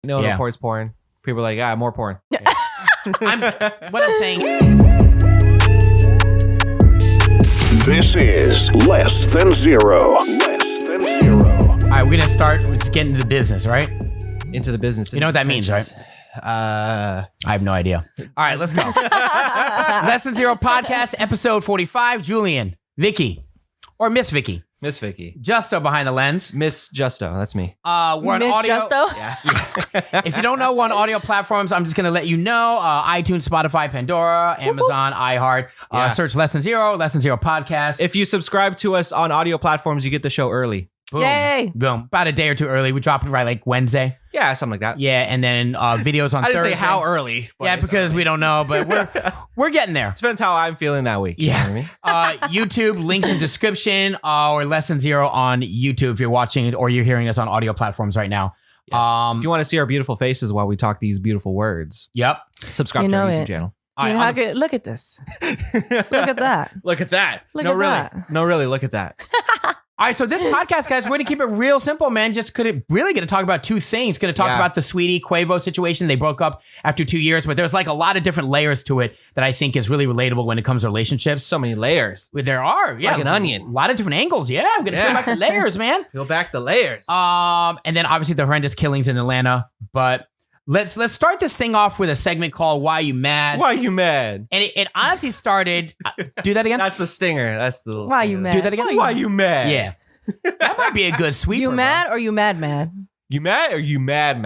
No one reports porn. People are like, more porn. What I'm saying. This is Less Than Zero. Less Than Zero. All right, we're gonna start. We're just getting into the business, right? Into the business. You know what that means, right? I have no idea. All right, let's go. Less Than Zero podcast, episode 45. Julian, Vicky, or Miss Vicky. Miss Vicky. Justo behind the lens. Miss Justo, that's me. We're on Miss audio. Justo? Yeah. If you don't know, we're on audio platforms. I'm just going to let you know. iTunes, Spotify, Pandora, Amazon, iHeart. Search Less Than Zero podcast. If you subscribe to us on audio platforms, you get the show early. Boom. Yay. Boom. About a day or two early. We drop it right like Wednesday. Yeah, something like that. Yeah, and then videos on I didn't Thursday. say how early. Yeah, because we don't know, but we're getting there. Depends how I'm feeling that week. Yeah. You know what I mean? YouTube, links in description, or Less Than Zero on YouTube if you're watching it or you're hearing us on audio platforms right now. Yes. If you want to see our beautiful faces while we talk these beautiful words, Yep. subscribe to our YouTube channel. I mean, look at this. Look at that. Look at that. Look no, at really. that. No, really. Look at that. All right, so this podcast, guys, we're going to keep it real simple, man. Just really going to talk about two things. Going to talk about the Saweetie Quavo situation. They broke up after 2 years, but there's like a lot of different layers to it that I think is really relatable when it comes to relationships. So many layers. There are, yeah. Like an onion. A lot of different angles, yeah. I'm going to peel back the layers, man. Peel back the layers. And then obviously the horrendous killings in Atlanta. But let's start this thing off with a segment called Why You Mad? Why You Mad? And it honestly started... do that again? That's the stinger. That's the little Why stinger. you mad? Do that again? Why You Mad? Yeah. That might be a good sweeper. You bro. mad or you mad? You mad or you mad?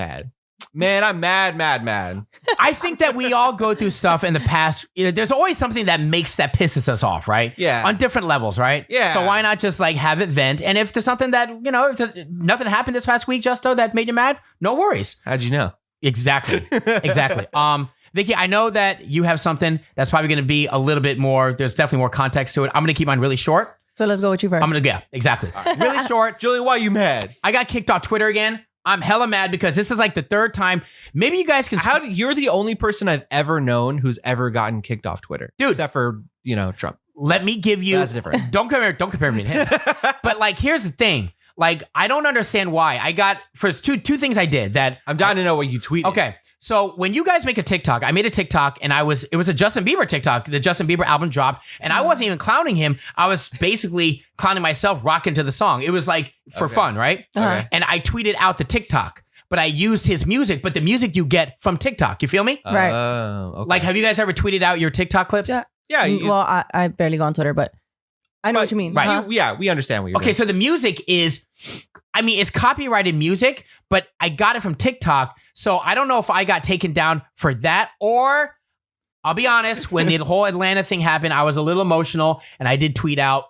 Man, I'm mad. I think that we all go through stuff in the past. You know, there's always something that pisses us off, right? Yeah. On different levels, right? Yeah. So why not just like have it vent? And if there's something that, if nothing happened this past week, Justo, that made you mad, no worries. How'd you know? Exactly. Vicky, I know that you have something that's probably going to be a little bit more, there's definitely more context to it. I'm going to keep mine really short. So let's go with you first. Exactly. Really short. Julian, why you mad? I got kicked off Twitter again. I'm hella mad because this is like the third time. Maybe you guys can... You're the only person I've ever known who's ever gotten kicked off Twitter. Dude. Except for, Trump. Let me give you... That's different. Don't compare me to him. But like, here's the thing. Like, I don't understand why. I got... First, two things I did that... I'm dying to know what you tweeted. Okay. So when you guys make a TikTok, I made a TikTok and it was a Justin Bieber TikTok. The Justin Bieber album dropped and I wasn't even clowning him. I was basically clowning myself rocking to the song. It was like for fun, right? Okay. And I tweeted out the TikTok, but I used his music, but the music you get from TikTok. You feel me? Right. Oh, okay. Like, have you guys ever tweeted out your TikTok clips? Yeah. Yeah. Well, I barely go on Twitter, but I know what you mean. Right. Huh? We understand what you're doing. Okay, so the music is, it's copyrighted music, but I got it from TikTok. So I don't know if I got taken down for that or I'll be honest, when the whole Atlanta thing happened, I was a little emotional and I did tweet out.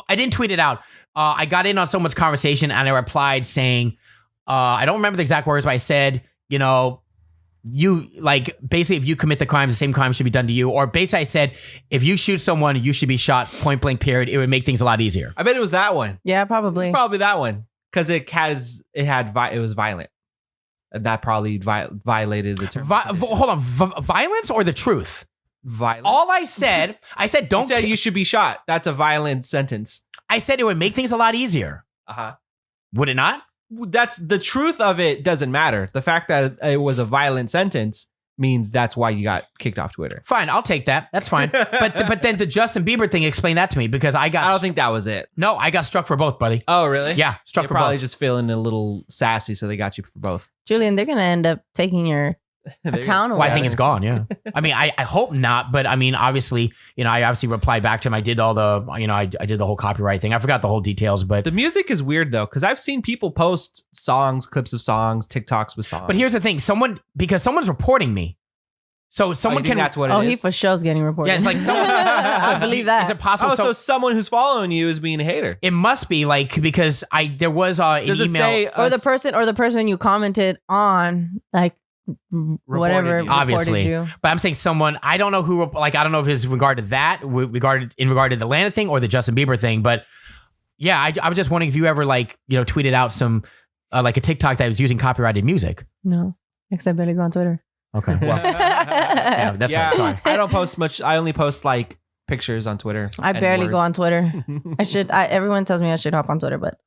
I didn't tweet it out. I got in on someone's conversation and I replied saying, I don't remember the exact words, but I said, you like basically if you commit the crimes, the same crime should be done to you. Or basically I said, if you shoot someone, you should be shot point blank period. It would make things a lot easier. I bet it was that one. Yeah, probably. It's probably that one. Because it was violent. And that probably violated the term. Hold on, violence or the truth? Violence. All I said don't. You said you should be shot. That's a violent sentence. I said it would make things a lot easier. Uh-huh. Would it not? That's the truth of it. Doesn't matter. The fact that it was a violent sentence means that's why you got kicked off Twitter. Fine, I'll take that. That's fine. but then the Justin Bieber thing, explain that to me because I don't think that was it. No, I got struck for both, buddy. Oh, really? Yeah, struck You're for probably both. just feeling a little sassy, so they got you for both. Julian, they're going to end up taking your account away. Well, I think it's gone. Yeah. I hope not, but obviously, I obviously replied back to him. I did all the, I did the whole copyright thing. I forgot the whole details, but the music is weird though, because I've seen people post songs, clips of songs, TikToks with songs. But here's the thing: someone's reporting me, so someone can. That's what it is. He for sure is getting reported. Yeah, it's like someone. I believe that. Is it possible? So someone who's following you is being a hater. It must be because there was an Does it email. say or the person you commented on, like whatever, you. Obviously. you. But I'm saying someone, I don't know who, I don't know if it's in regard to that, in regard to the Atlanta thing or the Justin Bieber thing. But yeah, I was just wondering if you ever tweeted out some, like a TikTok that was using copyrighted music. No, except barely go on Twitter. Okay. Well, yeah, that's right. Sorry. I don't post much. I only post like pictures on Twitter. I and barely go words. on Twitter. Everyone tells me I should hop on Twitter, but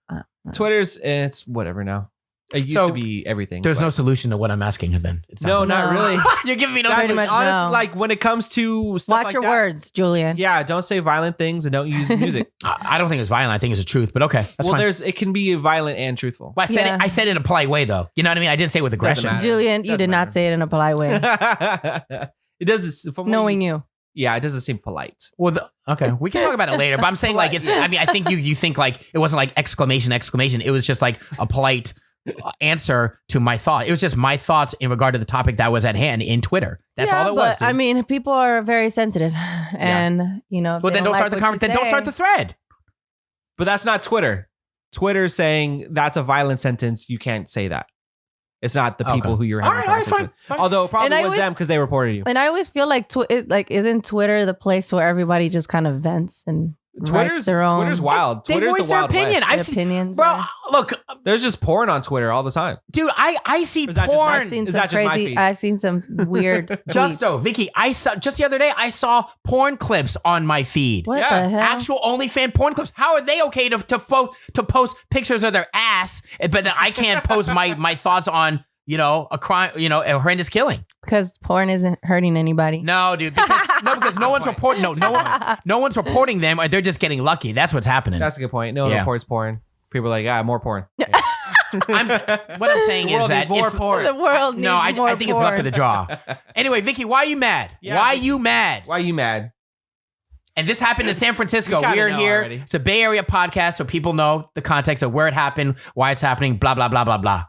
Twitter's, it's whatever now. It used to be everything. There's but- no solution to what I'm asking him then. It sounds No, like. not really. You're giving me no That's Pretty much honest, no. like when it comes to stuff Watch like your that, words, Julian. Yeah, don't say violent things and don't use music. I don't think it's violent. I think it's the truth, but okay. That's fine. It can be violent and truthful. Well, Yeah. I said it in a polite way, though. You know what I mean? I didn't say it with aggression. matter. Julian, you Doesn't did matter. not say it in a polite way. It doesn't. From what Knowing you. Yeah, it doesn't seem polite. Well, okay, we can talk about it later. But I'm saying like it's. I mean, I think you think like it wasn't like exclamation. It was just like a polite answer to my thought. It was just my thoughts in regard to the topic that was at hand in Twitter. That's all it was. But I mean, people are very sensitive, and you know. if Well, they then don't start like the what you conversation. Then don't start the say- thread. But that's not Twitter. Twitter's saying that's a violent sentence. You can't say that. It's not the people Okay. who you're All having right, a conversation fine. with. Although it probably And I was always- them because they reported you. And I always feel like isn't Twitter the place where everybody just kind of vents and writes their own Twitter's wild. They Twitter's voice the their wild opinion. west. I've seen, opinions? bro. Look, There's just porn on Twitter all the time. dude, I see Or is that just porn. I've seen Is some that just my crazy. feed? I've seen some weird. Just tweets. though, Vicky, I saw just the other day. I saw porn clips on my feed. What Yeah. the hell? Actual OnlyFans porn clips. How are they okay to post pictures of their ass, but then I can't post my thoughts on a crime, a horrendous killing? Because porn isn't hurting anybody. No, dude, because no one's reporting. No one's reporting them. Or they're just getting lucky. That's what's happening. That's a good point. No one Yeah. reports porn. People are like, more porn. what I'm saying The is world that needs more it's, porn. The world needs no, I more think it's luck porn. of the draw. Anyway, Vicky, why are you mad? Yeah, why are Vicky. you mad? Why are you mad? And this happened in San Francisco. We kinda We're know here. already. It's a Bay Area podcast, so people know the context of where it happened, why it's happening, blah, blah, blah, blah, blah.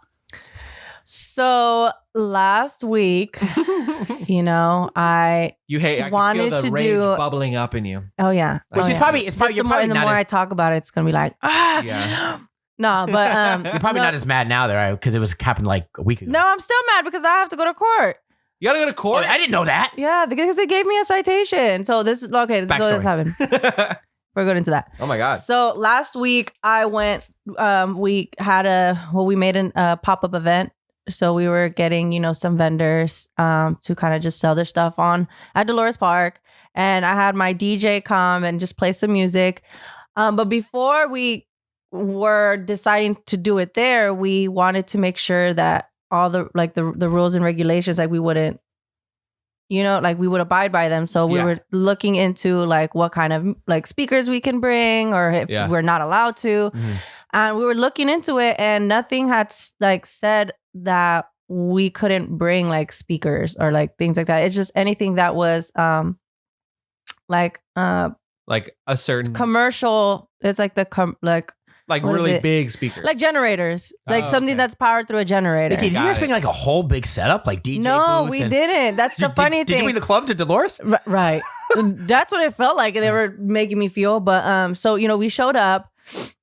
So last week, I You hate. I Wanted can feel the to rage do- bubbling up in you. oh yeah, Which oh, is yeah. probably, it's Just probably, the you're more, probably and the not more I as, talk about it, it's gonna be like Yeah. no, but you're probably no, not as mad now, though, because it was happened like a week ago. No, I'm still mad because I have to go to court. You gotta go to Oh, court. I didn't know that. Yeah, because they gave me a citation. So this is okay. This is what Backstory. happened. We're going into that. Oh my god. So last week I went. We had we made a pop up event. So we were getting some vendors to kind of just sell their stuff on at Dolores Park, and I had my DJ come and just play some music. But before we were deciding to do it there, we wanted to make sure that all the rules and regulations, like we wouldn't, we would abide by them. So we Yeah. were looking into like what kind of like speakers we can bring, or if Yeah. we're not allowed to. Mhm. And we were looking into it, and nothing had said that we couldn't bring like speakers or like things like that. It's just anything that was Like a certain commercial. It's like like what is really it? big speakers. like generators, like Oh, something okay. that's powered through a generator. Vicky, did you Got guys it. bring like a whole big setup, like DJ No, booth? we and- didn't. That's the funny Did you thing. bring the club to Dolores? Right. That's what it felt like they were making me feel. But so we showed up.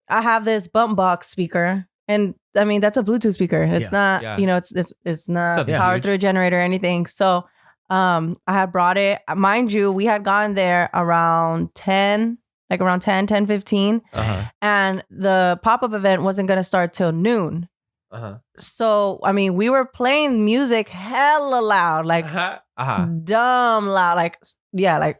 I have this bump box speaker, and I mean that's a Bluetooth speaker. It's not, Yeah. it's not Something powered huge. through a generator or anything. So I had brought it. Mind you, we had gone there around 10, 10:15, Uh-huh. and the pop-up event wasn't gonna start till noon. Uh-huh. So I mean, we were playing music hella loud, like Uh-huh. Uh-huh. dumb loud, like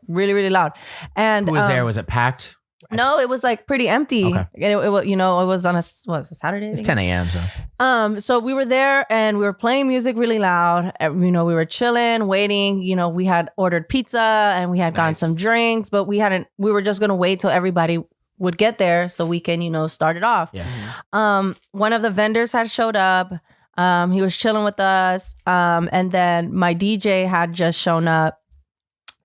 really, really loud. And Who was there? Was it packed? no, it was like pretty empty. Okay. And it was on a Saturday. I It's think? 10 a.m. So So we were there and we were playing music really loud. We were chilling, waiting. We had ordered pizza and we had gotten Nice. some drinks, but we were just gonna wait till everybody would get there so we can, start it off. yeah. One of the vendors had showed up. He was chilling with us. And then my DJ had just shown up.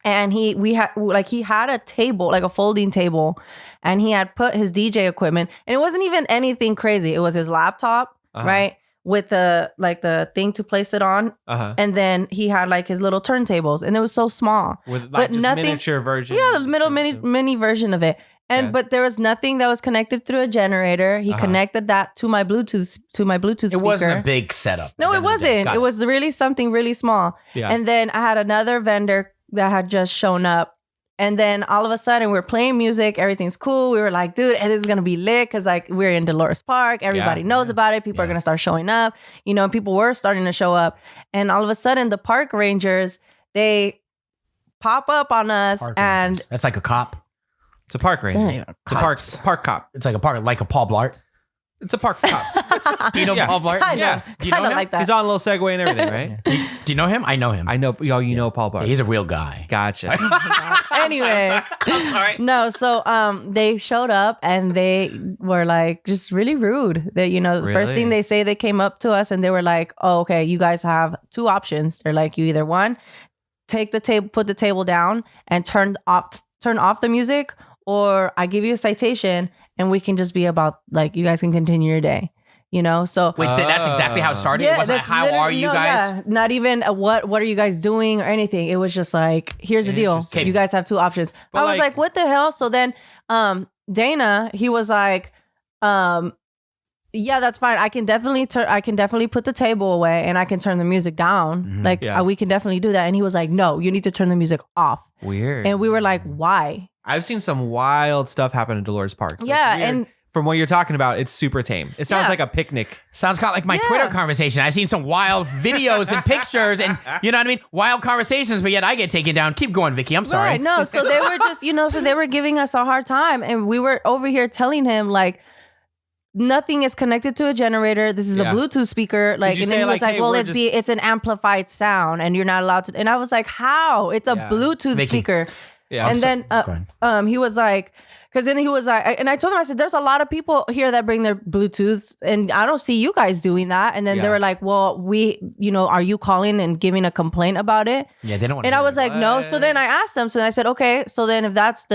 And he had a table, like a folding table, and he had put his DJ equipment, and it wasn't even anything crazy. It was his laptop, Uh-huh. right, with the thing to place it on, Uh-huh. and then he had like his little turntables, and it was so small. With but like just nothing- miniature version. Yeah, the mini version of it. And Yeah. but there was nothing that was connected through a generator. He Uh-huh. connected that to my Bluetooth speaker. It wasn't a big setup. No, it wasn't. Got It was really something really small. Yeah. And then I had another vendor that had just shown up. And then all of a sudden we're playing music. Everything's cool. We were like, dude, and this is going to be lit because like we're in Dolores Park. Everybody knows about it. People are Yeah. going to start showing up. And people were starting to show up. And all of a sudden the park rangers, they pop up on us Park and rangers. That's like a cop. It's a park ranger. They're not even It's a park cop. It's like a park, like a Paul Blart. It's a park cop. Do you know Yeah. Paul Blart? Kind Yeah. of, Do you know him? like that. He's on a little segue and everything, right? Do you know him? I know him. I know. Yo, you know Paul Blart. He's a real guy. Gotcha. Anyway, I'm sorry. no, so they showed up and they were like just really rude. That the first thing they say, they came up to us and they were like, "Oh, okay, you guys have two options." They're like, "You either one, take the table, put the table down, and turn off the music, or I give you a citation and we can just be about like you guys can continue your day." So Wait, that's exactly how it started. It wasn't that's how literally- are you no, guys? yeah, not even what are you guys doing or anything. It was just like, here's the deal. Interesting. You guys have two options. But I was like- like, what the hell? So then Dana, he was like, yeah, that's fine. I can definitely put the table away and I can turn the music down. Mhm. Like Yeah. we can definitely do that. And he was like, no, you need to turn the music off. Weird. And we were like, why? I've seen some wild stuff happen in Dolores Park. So it's Yeah, weird. and from what you're talking about, it's super tame. It sounds Yeah. like a picnic. Sounds kind of like my Yeah. Twitter conversation. I've seen some wild videos and pictures and you know what I mean? Wild conversations, but yet I get taken down. Keep going, Vicky. I'm sorry. Right, no, so they were just, so they were giving us a hard time. And we were over here telling him, like, nothing is connected to a generator. This is Yeah. a Bluetooth speaker. Like, you and say, then he was like, like, hey, well, we're it's an amplified sound and you're not allowed to. And I was like, how? It's a Yeah. Bluetooth Vicky. speaker. Yeah. And then Go ahead. he was like, because then he was like, and I told him, I said, there's a lot of people here that bring their Bluetooths and I don't see you guys doing that. And then they Yeah. were like, well, are you calling and giving a complaint about it? Yeah, they don't want And I was like, no. So What? then I asked them. So I said, okay. So then if that's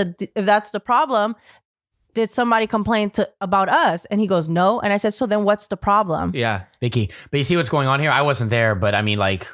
the problem, did somebody complain about us? And he goes, no. And I said, so then what's the problem? Yeah. Vicky. But you see what's going on here? I wasn't there, but I mean, like,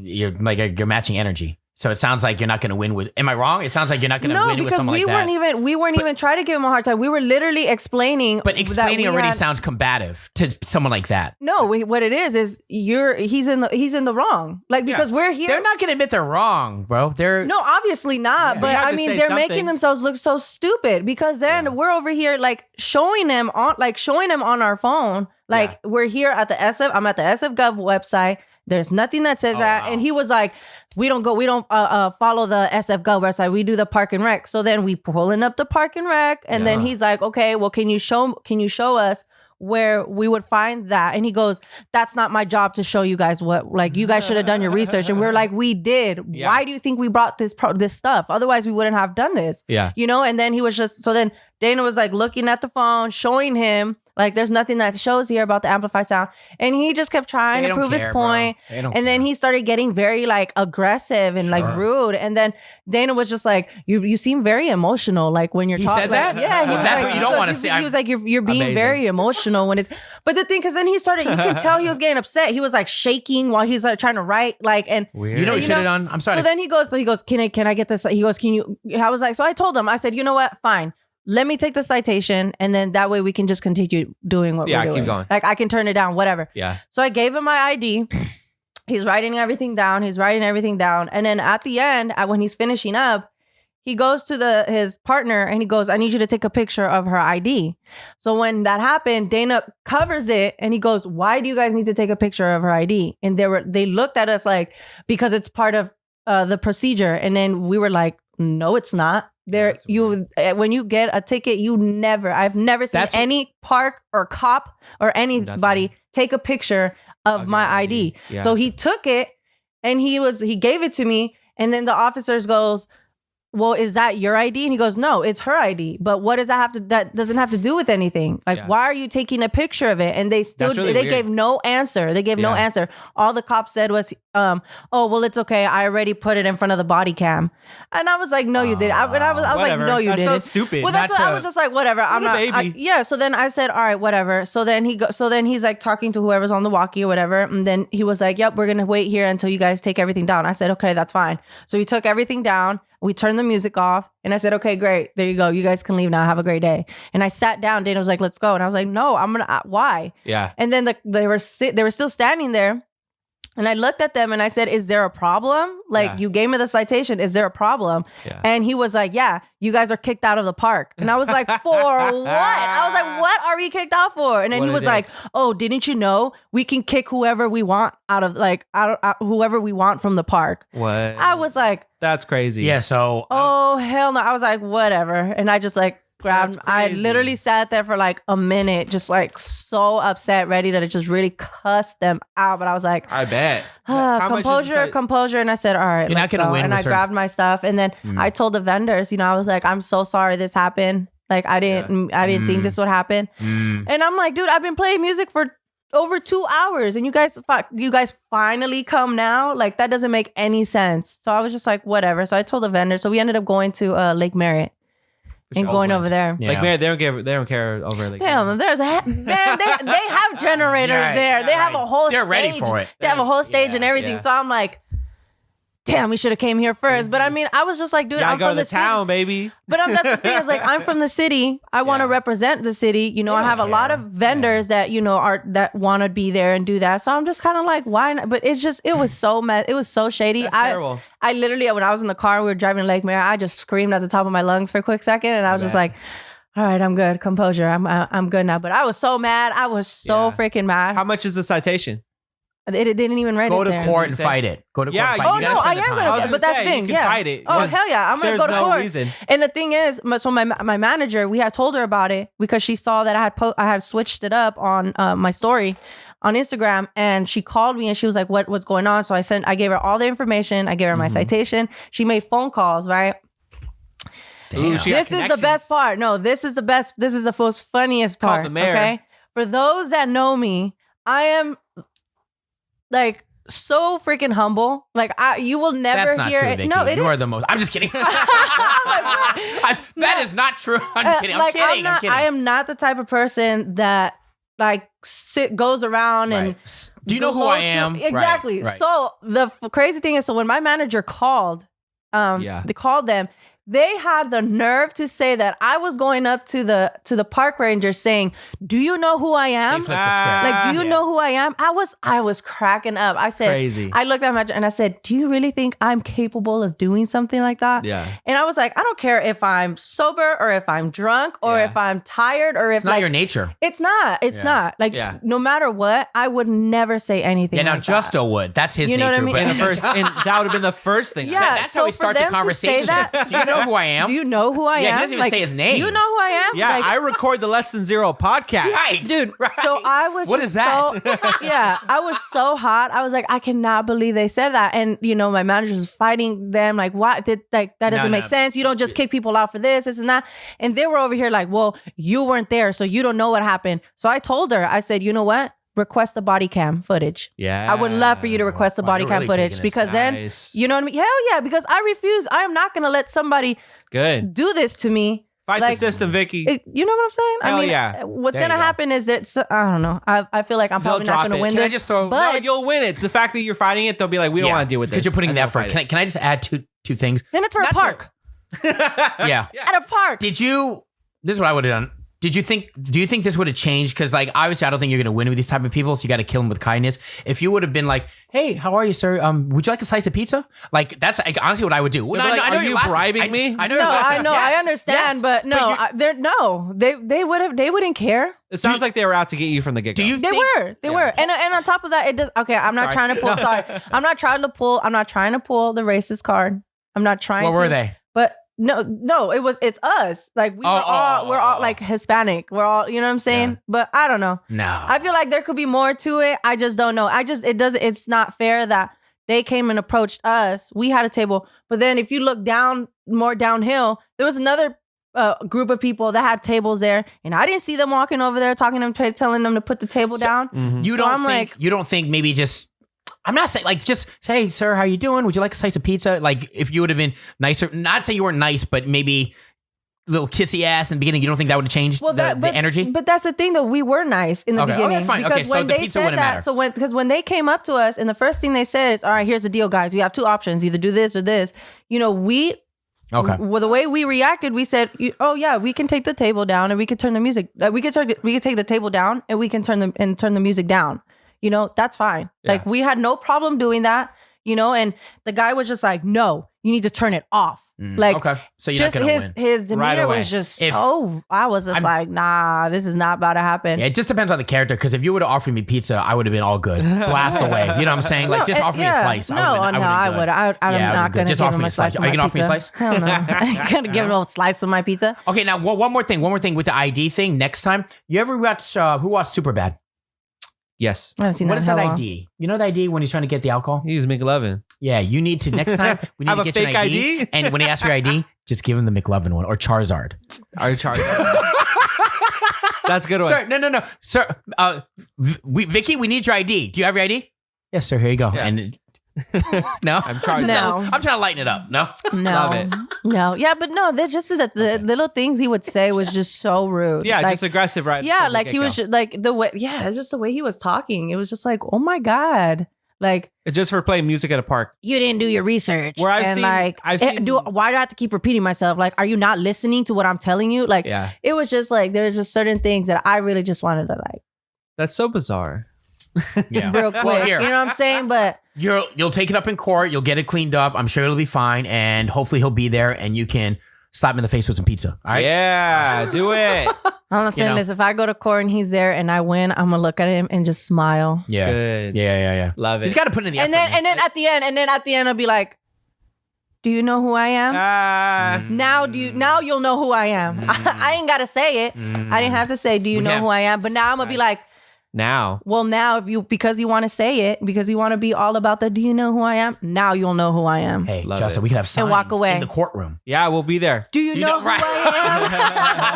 you're matching energy. So it sounds like you're not going to win with. Am I wrong? It sounds like you're not going to No, win with because someone we like that. weren't even trying to give him a hard time. We were literally explaining. But explaining that we already had- sounds combative to someone like that. No, what it is he's in the wrong. Like, because we're here. They're not going to admit they're wrong, bro. They're No, obviously not. Yeah. But You have I to mean, say they're something. making themselves look so stupid because then we're over here like showing them on our phone. Like we're here at the SF. I'm at the SF.gov website. There's nothing that says that. wow. And he was like, we don't follow the SF.gov website. We do the park and rec. So then we pulling up the park and rec. And then he's like, okay, well, can you show us where we would find that? And he goes, that's not my job to show you guys what, like, you guys should have done your research. And we're like, we did. Yeah. Why do you think we brought this stuff? Otherwise we wouldn't have done this. Yeah. And then he was just, so then Dana was like looking at the phone, showing him like there's nothing that shows here about the amplified sound. And he just kept trying They to don't prove his care, bro. point. They don't And then care. he started getting very like aggressive and like rude. And then Dana was just like, you seem very emotional. Like when you're He talking. said that? Yeah. He Well, was that's like, what you don't wanna see. He was like, you're being Amazing. very emotional when it's, but the thing, cause then he started, you can tell he was getting upset. He was like shaking while he's like trying to write. Like, and Weird. You know what you You should have know, done? I'm sorry. so then he goes, can I get this? He goes, can you, I was like, so I told him, I said, you know what? Fine. Let me take the citation. And then that way we can just continue doing what Yeah, we're keep doing. going. Like I can turn it down, whatever. Yeah. So I gave him my ID. He's writing everything down. And then at the end, when he's finishing up, he goes to his partner and he goes, I need you to take a picture of her ID. So when that happened, Dana covers it and he goes, why do you guys need to take a picture of her ID? And they looked at us like, because it's part of the procedure. And then we were like, no, it's not. That's When you get a ticket, I've never seen That's- any park or cop or anybody Nothing. take a picture of my your ID. Yeah. So he took it and he gave it to me. And then the officers goes, well, is that your ID? And he goes, no, it's her ID. But what does that doesn't have to do with anything. Like, Yeah. why are you taking a picture of it? And they still, That's really they weird. gave no answer. No Yeah. answer. All the cop said was, oh, well, it's okay. I already put it in front of the body cam. And I was like, no, you didn't. I was like, Whatever. no, you That's didn't. so stupid. Well, that's Not what I to- was just like, whatever. I'm What not. a baby. Yeah. So then I said, all right, whatever. So then he's like talking to whoever's on the walkie or whatever. And then he was like, yep, we're going to wait here until you guys take everything down. I said, okay, that's fine. So he took everything down. We turned the music off and I said, okay, great. There you go. You guys can leave now. Have a great day. And I sat down. Dana was like, let's go. And I was like, no, why? Yeah. And then they were still standing there. And I looked at them and I said, is there a problem? Like, Yeah. you gave me the citation. Is there a problem? Yeah. And he was like, yeah, you guys are kicked out of the park. And I was like, for what? I was like, what are we kicked out for? And then What he a was dick. like, oh, didn't you know we can kick whoever we want out whoever we want from the park? What? I was like, That's crazy. yeah, so oh, hell no. I was like, whatever. And I just like, grabbed. That's I crazy. literally sat there for like a minute, just like so upset, ready to just really cuss them out. But I was like, I bet. How much is the composure. And I said, all right, You're not let's gonna go. win And with I certain- grabbed my stuff. And then I told the vendors, I was like, I'm so sorry this happened. Like I didn't think this would happen. And I'm like, dude, I've been playing music for over 2 hours and you guys finally come now. Like that doesn't make any sense. So I was just like, whatever. So I told the vendor. So we ended up going to Lake Merritt and going over there. Yeah. Like, man, they don't care over like. Damn, there's man, they have generators Yeah, there. They have right. a whole They're stage. ready for it. They have a whole stage and Yeah, everything. yeah. So I'm like, damn, we should have came here first. But I mean, I was just like, dude, You gotta I'm go from to the town, city. baby. But that's the thing is like, I'm from the city. I want to Yeah. represent the city. I have a lot of vendors that, that want to be there and do that. So I'm just kind of like, why not? But it's just, it was so it was so shady. That's terrible. I literally, when I was in the car, we were driving to Lake Merritt, I just screamed at the top of my lungs for a quick second. And I was just like, all right, I'm good. Composure. I'm good now. But I was so mad. I was so freaking mad. How much is the citation? It didn't even write Go it to there. court and Say- fight it. Go to court Yeah, and you fight it. Oh You no, gotta I spend am the gonna. time. I was But gonna that's say, the thing. you can Yeah. fight it. Oh Yes. hell yeah, I'm gonna There's go to no court. reason. And the thing is, so my manager, we had told her about it because she saw that I had switched it up on my story on Instagram, and she called me and she was like, "What's going on?" So I gave her all the information. I gave her my citation. She made phone calls, right? Ooh, she got This is the best part. No, this is the best. This is the most funniest Called part. the mayor. Okay, for those that know me, I am like so freaking humble. Like you will never That's not hear true, it. Vicky. No, it you is. are the most. I'm just kidding. That is not true. I'm just kidding. I'm kidding. I'm kidding. I am not the type of person that like goes around and. Right. Do you know who I am? Exactly. Right. So the crazy thing is, so when my manager called, they called them. They had the nerve to say that I was going up to the park ranger saying, "Do you know who I am? They flipped the script. Like, do you know who I am?" I was cracking up. I said, Crazy. I looked at my and I said, "Do you really think I'm capable of doing something like that?" Yeah. And I was like, I don't care if I'm sober or if I'm drunk or Yeah. if I'm tired or if It's not like your nature. it's not. It's not. Like no matter what, I would never say anything. Yeah, now like Justo that. would. That's his You know what nature. I mean? But And that would have been the first thing. Yeah. that's how so we for start the them to say conversation. that- Do you know who I am? Do you know who I am? Yeah, he doesn't even say his name. Do you know who I am? Yeah, Like, I record the Less Than Zero podcast. Right. dude. Right. So I was. What just is that? So, yeah, I was so hot. I was like, I cannot believe they said that. And my manager was fighting them. Like, what? That doesn't make sense. You don't just kick people out for this and that. And they were over here like, well, you weren't there, so you don't know what happened. So I told her, I said, you know what? Request the body cam footage. Yeah. I would love for you to request the Wow, body you're cam really footage taking this. because then, Nice. you know what I mean? Hell yeah, because I refuse. I am not going to let somebody Good. do this to me. Fight Like- the system, Vicky. You know what I'm saying? Hell I mean, yeah. what's There going to you go. happen is that, I don't know. I feel like I'm They'll probably not drop going to it. win Can I this. just throw? But No, you'll win it. The fact that you're fighting it, they'll be like, we don't want to deal with this. Because you're putting And the they'll effort. fight it. Can I just add two things? then it's for a Not to- park. Yeah. At a park. Did you? This is what I would have done. Do you think this would have changed? Because like obviously I don't think you're gonna win with these type of people, so you got to kill them with kindness. If you would have been like, "Hey, how are you, sir? Would you like a slice of pizza?" Like that's like, honestly what I would do. They'll be like, "Are you bribing me?" I know. No, you're laughing. I know, Yes. I understand, Yes. but no, they wouldn't care. It sounds like they were out to get you from the get-go. Do you? They think- were, and on top of that, it does. Okay, I'm not Sorry. trying to pull. Sorry, I'm not trying to pull the racist card. I'm not trying. What to, were they? But no, it's us. Like we're all like Hispanic. We're all, you know what I'm saying? Yeah. But I don't know. No. I feel like there could be more to it. I just don't know. It's not fair that they came and approached us. We had a table, but then if you look more downhill, there was another group of people that had tables there, and I didn't see them walking over there talking to them, telling them to put the table down. Mhm. You So don't I'm think? like- You don't think maybe just? I'm not saying like just say, "Hey, sir, how you doing? Would you like a slice of pizza?" Like if you would have been nicer, not saying you weren't nice, but maybe a little kissy ass in the beginning. You don't think that would have changed the energy? But that's the thing, though. We were nice in the Okay. beginning. Okay, fine. Because Okay, so when the they pizza said wouldn't that, matter. because when they came up to us, and the first thing they said is, "All right, here's the deal, guys. We have two options: either do this or this." Okay. Well, the way we reacted, we said, "Oh yeah, we can take the table down, and we can turn the music. We can take the table down, and we can turn the music down. That's fine. Yeah. Like we had no problem doing that." And the guy was just like, "No, you need to turn it off. Like, okay, so you're just not gonna win. his demeanor Right away. was just If- so. I was just like, nah, this is not about to happen. Yeah, it just depends on the character. Because if you would have offered me pizza, I would have been all good. Blast away. You know what I'm saying? Like, just offer me a slice. No, I would. I'm not gonna Just give offer him me a slice. Are you gonna offer me a slice? Hell no, I ain't gonna give him a slice of my pizza. Okay, now one more thing with the ID thing. Next time, you ever watch who watched Superbad? Yes. I haven't seen What that is in that hell long. ID? You know the ID when he's trying to get the alcohol? He's McLovin. Yeah, you need to next time. We need Have to a get you fake an ID, ID? and when he asks for your ID, just give him the McLovin one or Charizard. Are you charged? That's a good one. Sir, no, sir. Vicky, we need your ID. Do you have your ID? Yes, sir. Here you go. Yeah. And no, I'm charged. No. I'm trying to lighten it up. No. No, Love it. no, yeah, but no, they're just that the little things he would say was just so rude. Yeah, Like, just aggressive, right? yeah, from the like he was get-go. just, like the way. Yeah, it's just the way he was talking. It was just like, oh my god, like Just for playing music at a park. you didn't do your research. Where I've and seen- like, I've seen- why do I have to keep repeating myself? Like, are you not listening to what I'm telling you? Like, Yeah. it was just like there's just certain things that I really just wanted to like That's so bizarre. Yeah. real quick. Well, here. You know what I'm saying? But You'll take it up in court. You'll get it cleaned up. I'm sure it'll be fine, and hopefully he'll be there, and you can slap him in the face with some pizza. All right. Yeah, do it. I'm saying know. this: if I go to court and he's there and I win, I'm gonna look at him and just smile. Yeah. Good. Yeah. Love it. He's got to put in the And effort. then at the end, I'll be like, "Do you know who I am?" Ah, Now you'll know who I am. I ain't gotta say it. I didn't have to say, "Do you We know have- who I am?" But now I'm gonna be like, now. "Well, now because you want to say it, because you want to be all about the, do you know who I am?" Now you'll know who I am. Hey, Love Justin, it. we could have signs And walk away. in the courtroom. Yeah, we'll be there. Do you know who right. I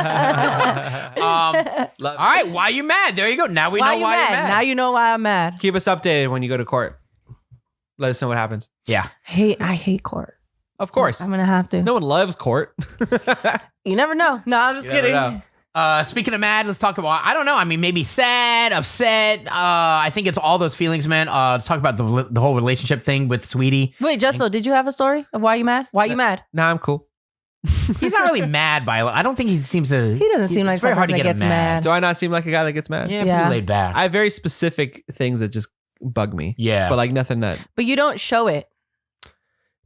am? Love All right, why you mad? There you go. Now we know you why you're mad. Now you know why I'm mad. Keep us updated when you go to court. Let us know what happens. Yeah. I hate court. Of course. I'm gonna have to. No one loves court. You never know. No, I'm just You never kidding. know. Speaking of mad, let's talk about, I don't know. I mean, maybe sad, upset. I think it's all those feelings, man. Let's talk about the whole relationship thing with Saweetie. Wait, Justo, did you have a story of why you mad? Why you mad? Nah, I'm cool. He's not really mad by it. I don't think he seems to. He doesn't seem like it's very hard to someone get that him gets mad. mad. Do I not seem like a guy that gets mad? Yeah, Yeah. pretty laid back. I have very specific things that just bug me. yeah. But like nothing that. But you don't show it.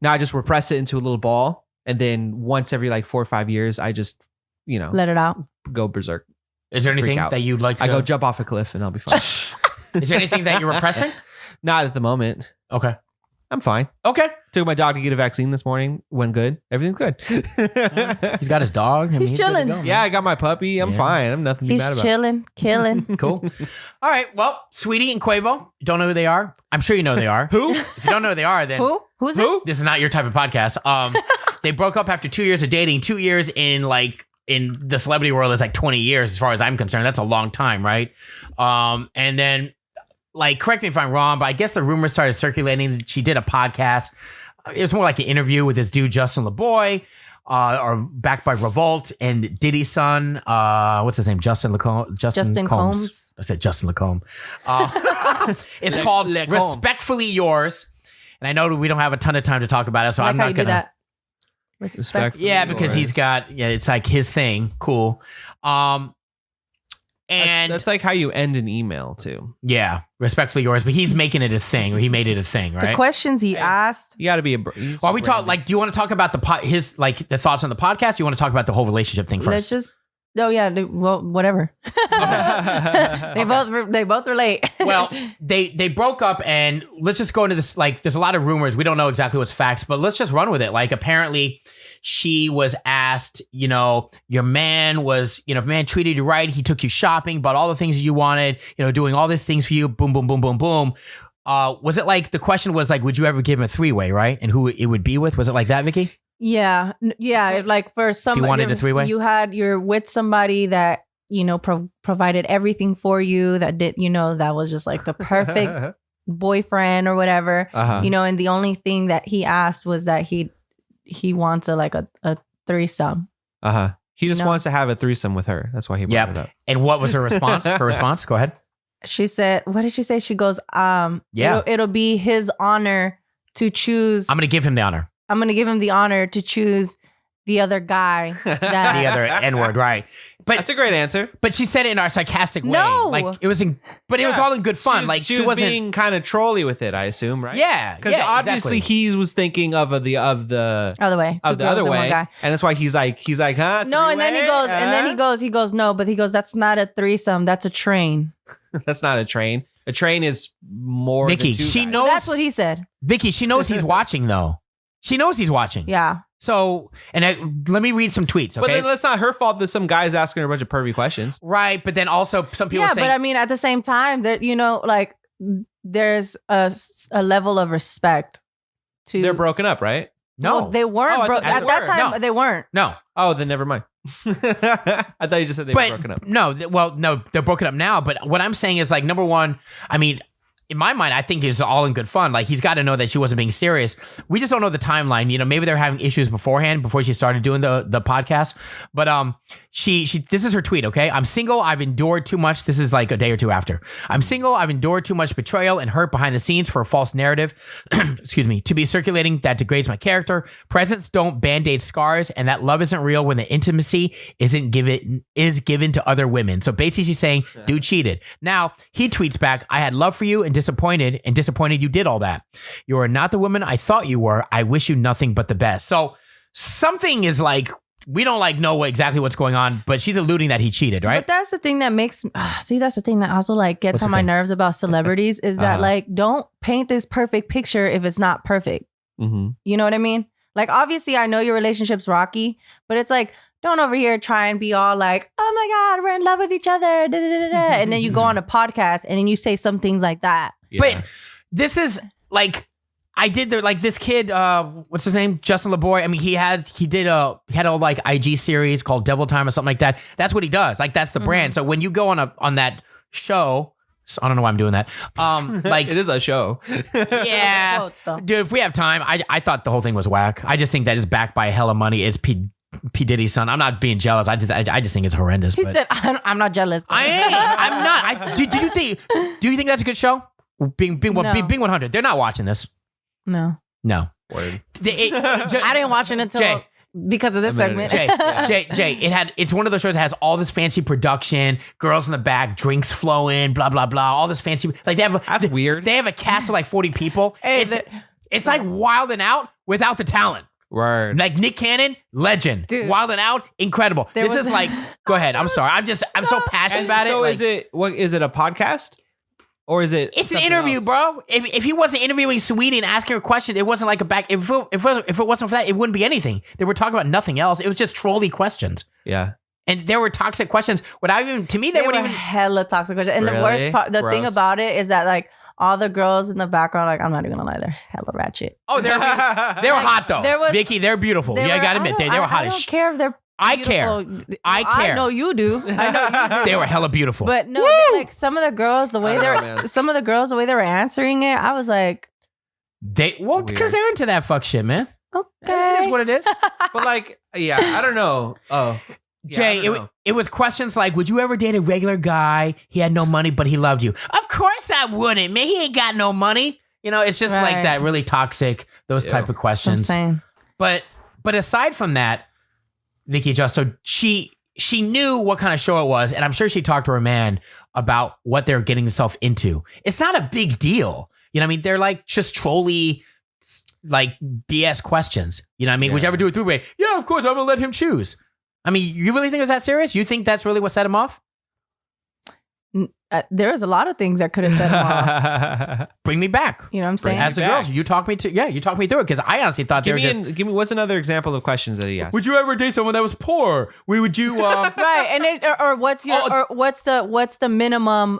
Now I just repress it into a little ball. And then once every like 4 or 5 years, I just, Let it out. go berserk. Is there anything freak out. that you'd like to I go jump off a cliff and I'll be fine. Is there anything that you're repressing? Not at the moment. Okay. I'm fine. Okay. Took my dog to get a vaccine this morning. Went good. Everything's good. He's got his dog. I mean, He's good to chilling. go, man. Yeah, I got my puppy. I'm Yeah. fine. I'm nothing to be He's mad about. chilling, killing. Cool. All right. Well, Saweetie and Quavo, don't know who they are? I'm sure you know who they are. Who? If you don't know who they are, then Who? Who's Who? this is not your type of podcast. They broke up after 2 years of dating. 2 years in the celebrity world is like 20 years as far as I'm concerned. That's a long time, right? And then, correct me if I'm wrong, but I guess the rumors started circulating that she did a podcast. It was more like an interview with this dude, Justin LeBoy, or backed by Revolt and Diddy's son. What's his name? Justin Combs. I said Justin Lacombe. It's called Lacombe. Respectfully Yours. And I know we don't have a ton of time to talk about it, so I like I'm how not you going do to. that. Respect. Yeah, because he's got, it's like his thing. Cool. And That's like how you end an email too. yeah, Respectfully Yours, but he's making it a thing, or he made it a thing, The right? questions he asked. You got to be a. While we talk, do you want to talk about the thoughts on the podcast? Or you want to talk about the whole relationship thing Let's first? just. Oh yeah. Well, whatever. They both relate. Well, they broke up, and let's just go into this. There's a lot of rumors. We don't know exactly what's facts, but let's just run with it. Apparently, she was asked, your man was, if man treated you right, he took you shopping, bought all the things you wanted, doing all these things for you, boom, boom, boom, boom, boom. Was it the question was would you ever give him a three-way, right? And who it would be with? Was it like that, Vicky? Yeah. For some, If you wanted a three-way? you're with somebody that provided everything for you. That did, that was just like the perfect boyfriend or whatever. Uh-huh. And the only thing that he asked was that he wants a threesome. He just No. wants to have a threesome with her. That's why he brought it up. And what was her response? Go ahead. She said, what did she say? She goes, Yeah. it'll be his honor to choose. I'm going to give him the honor. I'm going to give him the honor to choose the other guy. The That other N-word, right. But That's a great answer. But she said it in our sarcastic way. No. Like it was it was all in good fun. Like she was wasn't being kind of trolly with it, I assume, right? Yeah. Because yeah, obviously exactly. he was thinking of the Other way. of Two the girls other and one way, guy. and that's why he's like, huh? No, and then he Three-way? goes, he goes, no, but he goes, that's not a threesome, that's a train. That's not a train. A train is more. Vicky, than two she guys. knows. That's what he said. Vicky, she knows he's watching though. She knows he's watching. Yeah. So, let me read some tweets, But okay? then that's not her fault that some guy's asking her a bunch of pervy questions. Right, but then also some people Yeah, saying, but I mean, at the same time, that like there's a level of respect to. They're broken up, right? no, Well, they weren't. Oh, I bro- thought they at that were. time, No. they weren't. no. Oh, then never mind. I thought you just said they were broken up. No, no, they're broken up now. But what I'm saying is, like, number one, I mean, in my mind, I think it's all in good fun. Like, he's got to know that she wasn't being serious. We just don't know the timeline. You know, maybe they're having issues beforehand, before she started doing the podcast. But she this is her tweet, okay? I'm single. I've endured too much. This is like a day or two after. I'm single. I've endured too much betrayal and hurt behind the scenes for a false narrative. Excuse me. To be circulating that degrades my character. Presents don't band-aid scars, and that love isn't real when the intimacy is given to other women. So basically, she's saying, dude cheated. Now he tweets back, I had love for you and disappointed you did all that. You are not the woman I thought you were. I wish you nothing but the best. So something is like, we don't like know exactly what's going on, but she's alluding that he cheated, right? But that's the thing that makes that's the thing that also like gets What's on the my thing? nerves about celebrities is that like don't paint this perfect picture if it's not perfect. Mm-hmm. You know what I mean? Like obviously I know your relationship's rocky, but it's like don't over here try and be all like, oh my God, we're in love with each other. Da, da, da, da, da. And then you go on a podcast and then you say some things like that. But this is like, I did like this kid, what's his name? Justin LeBoy. I mean, he had a like IG series called Devil Time or something like that. That's what he does. Like that's the brand. So when you go on that show, so I don't know why I'm doing that. Like it is a show. yeah, Quotes, though. dude. If we have time, I thought the whole thing was whack. I just think that is backed by hella money. It's P Diddy's son. I'm not being jealous. I just think it's horrendous. He but said, I'm not jealous. I ain't. I'm not. Do you think that's a good show? Being No. 100. They're not watching this. No. No. Word. I didn't watch it until Jay. because of this segment. Jay, it's one of those shows that has all this fancy production, girls in the back, drinks flowing, blah blah blah, all this fancy. Like That's weird. They have a cast of like 40 people. Hey, It's like Wild and Out without the talent. Word. Like Nick Cannon, legend. Dude. Wild and Out, incredible. There This was- is like, go ahead. I'm sorry. I'm so passionate And about so it. is it? What is it? A podcast? Or is it? It's an something interview, else? bro. If he wasn't interviewing Saweetie and asking her questions, it wasn't like a back. If it wasn't for that, it wouldn't be anything. They were talking about nothing else. It was just trolly questions, Yeah. and there were toxic questions. Without even to me, they They weren't were even. hella toxic questions. And the Really? worst part, the thing Gross. about it is that like all the girls in the background, like I'm not even gonna lie, they're hella ratchet. Oh, they were hot though. there was- Vicky, they're beautiful. Yeah, I gotta admit, they were hot I as don't shit. care if they're I care. beautiful. I care. I know you do. I know you do. They were hella beautiful. But no, like some of the girls, the way I don't know, man. some of the girls, the way they were answering it, I was like, because Weird. they're into that fuck shit, man. It okay. is what it is. But like, yeah, I don't know. Oh, yeah, I Jay, don't know. it was questions like, would you ever date a regular guy? He had no money, but he loved you. Of course I wouldn't, man. He ain't got no money. You know, it's just like Right. that really toxic, those Yeah. type of I'm questions. saying. But aside from that, Vicky Justo, she knew what kind of show it was, and I'm sure she talked to her man about what they're getting themselves into. It's not a big deal. You know what I mean? They're like just trolly, like BS questions. You know what I mean? Yeah. Would you ever do a three-way? Yeah, of course, I'm going to let him choose. I mean, you really think it was that serious? You think that's really what set him off? There was a lot of things that could have set him off. Bring me back. You know what I'm saying? As the back. girls, you talk me through it because I honestly thought they give were me just. give me what's another example of questions that he asked? Would you ever date someone that was poor? Would you? Right, and it, or what's your Oh. or what's the minimum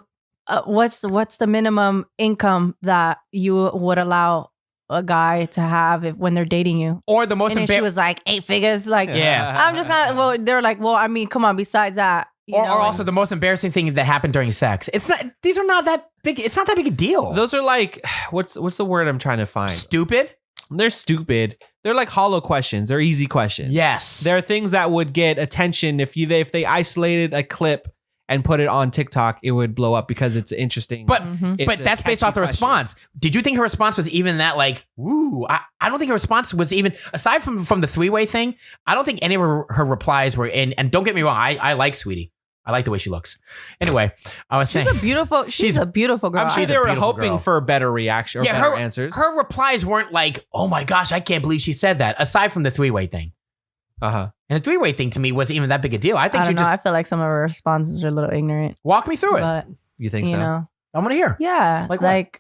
what's the minimum income that you would allow a guy to have when they're dating you? Or the most And then she embarrassing. was like 8 figures. Like, Yeah. I'm just kind of. Well, they're like, well, I mean, come on. Besides that, you Or know, also the most embarrassing thing that happened during sex. It's not. These are not that big. It's not that big a deal. Those are like what's the word I'm trying to find? Stupid. They're stupid. They're like hollow questions. They're easy questions. Yes. There are things that would get attention if they isolated a clip and put it on TikTok, it would blow up because it's interesting. But It's but a that's based catchy off the question. response. Did you think her response was even that like, woo? I don't think her response was even, aside from the three-way thing, I don't think any of her replies were in, and don't get me wrong, I like Saweetie. I like the way she looks. Anyway, I was saying. She's a beautiful girl. I'm sure She's they a were beautiful hoping girl. for a better reaction or better answers. Her replies weren't like, oh my gosh, I can't believe she said that, aside from the three-way thing. Uh-huh. And the three-way thing to me wasn't even that big a deal. I think I you don't know. just I feel like some of her responses are a little ignorant. walk me through it. But You think you so? know, I want to hear. yeah, Like what?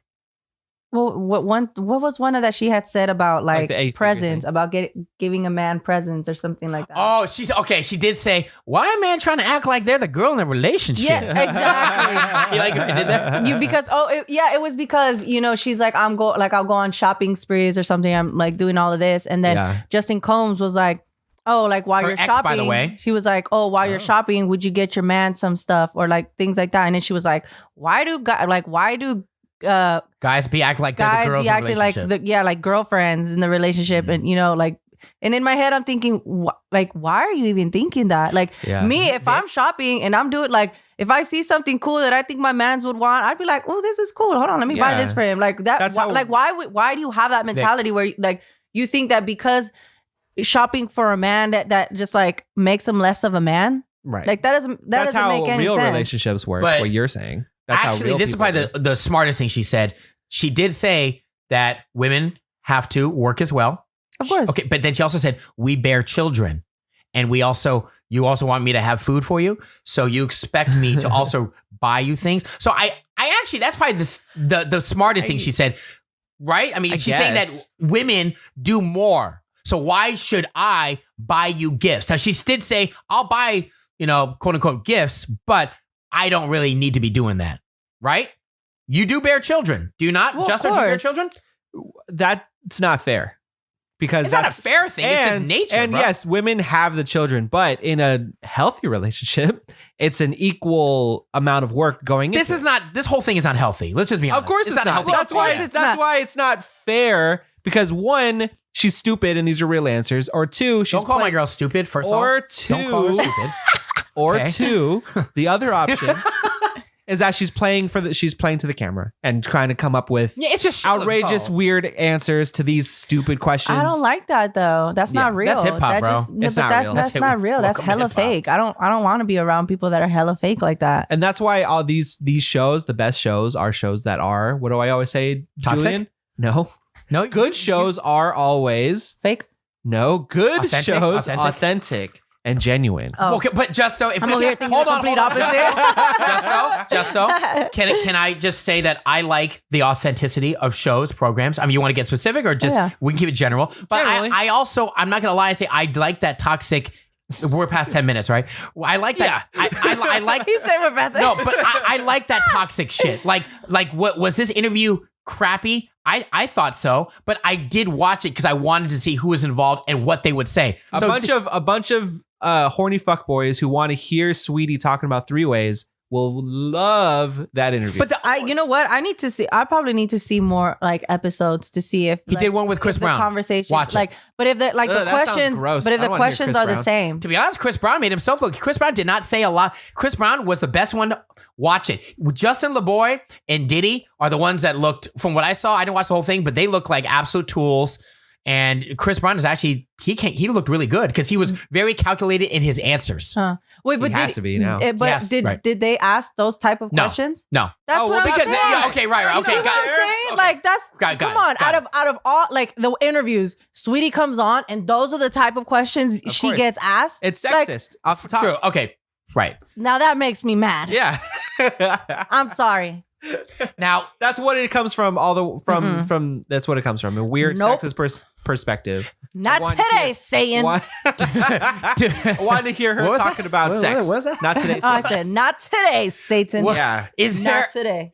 well, what was one of that she had said about Like like, the eight-figure presents, thing. about giving a man presents or something like that. Oh, she did say, why a man trying to act like they're the girl in the relationship? Yeah, exactly. You like I did that? It was because she's like I'll go on shopping sprees or something. I'm like doing all of this, and then Yeah. Justin Combs was like, oh, like while Her you're ex, shopping, by the way. she was like, oh, while you're shopping, would you get your man some stuff or like things like that? And then she was like, why do Guys be acting like they're the guys girls be in a acting like relationship. like girlfriends in the relationship, and and in my head I'm thinking why are you even thinking that? Like Yeah. me, if I'm shopping and I'm doing like if I see something cool that I think my mans would want, I'd be like, oh, this is cool. Hold on, let me buy Yeah. this for him. Like that. That's how- Why do you have that mentality where like you think that shopping for a man that just like makes him less of a man? Right. Like That's doesn't how make any real sense. relationships work. But what you're saying. That's how Actually, real this is people probably do. the smartest thing she said. She did say that women have to work as well. Of course. Okay, but then she also said, we bear children. And you also want me to have food for you. So you expect me to also buy you things. So I actually, that's probably the smartest thing she said, right? I mean, I she's saying that guess. women do more. So why should I buy you gifts? Now she did say, I'll buy, quote unquote gifts, but I don't really need to be doing that. Right? You do bear children. Do you not? Well, of Justin, do you bear course. children? That's not fair. Because It's not a that's fair thing. It's just nature. And bro. yes, women have the children, but in a healthy relationship, it's an equal amount of work going into This whole thing is not healthy. Let's just be honest. Of course it's not a not. healthy. That's why course it's it's that's not. why it's not fair because one, she's stupid and these are real answers, or two, she's Don't call my playing- girl stupid, first of all. or Don't call her two, stupid. or Okay. two, the other option is that she's playing to the camera and trying to come up with Yeah, it's just outrageous, weird answers to these stupid questions. I don't like that though. That's Yeah, not real. that's hip-hop, bro. It's but not that's real. that's That's not hip- real. That's welcome to hella hip-hop. fake. I don't want to be around people that are hella fake like that. And that's why all these shows, the best shows, are shows that are, what do I always say, Toxic? Julian? No. No, Good shows are always, Fake. no, good Authentic? shows, Authentic? authentic and genuine. Oh. Okay, but Justo, if I'm over here thinking the complete Justo, can I just say that I like the authenticity of shows, programs? I mean, you want to get specific or just Yeah. we can keep it general? But Generally. I also, I'm not gonna lie and say I like that toxic. We're past 10 minutes, right? I like that. I like. He's saying we're fast. No, but I like that toxic shit. Like what was this interview crappy? I thought so, but I did watch it because I wanted to see who was involved and what they would say. A bunch of horny fuckboys who want to hear Saweetie talking about three-ways will love that interview. But You know what? I probably need to see more like episodes to see if He did one with Chris if the Brown. conversations Watch it. like, but if the Ugh, that sounds questions, gross. but if I the don't wanna hear questions Chris are the Brown. same, to be honest, Chris Brown made himself look. Chris Brown did not say a lot. Chris Brown was the best one to watch it. Justin LeBoy and Diddy are the ones that looked, from what I saw, I didn't watch the whole thing, but they look like absolute tools. And Chris Brown is actually, he looked really good because he was very calculated in his answers. Huh. Wait, but He has to be now. But Yes, right. did they ask those type of No. questions? No. That's Oh, what well, I'm Because, saying. yeah, okay, right. You Okay, see what got I'm it. saying? Okay. Like that's Got come it, on. got Out of all like the interviews, Saweetie comes on, and those are the type of questions Of she course. gets asked. it's Like, sexist off the top. True. Okay. Right. now that makes me mad. Yeah. I'm sorry. Now, That's what it comes from. From that's what it comes from. A weird Nope. sexist perspective. Not want to today, hear- Satan. I wanted to hear her What was talking that? about What- sex. what was that? Not today. Oh, I said, not today, Satan. What? Yeah. is there, Not today.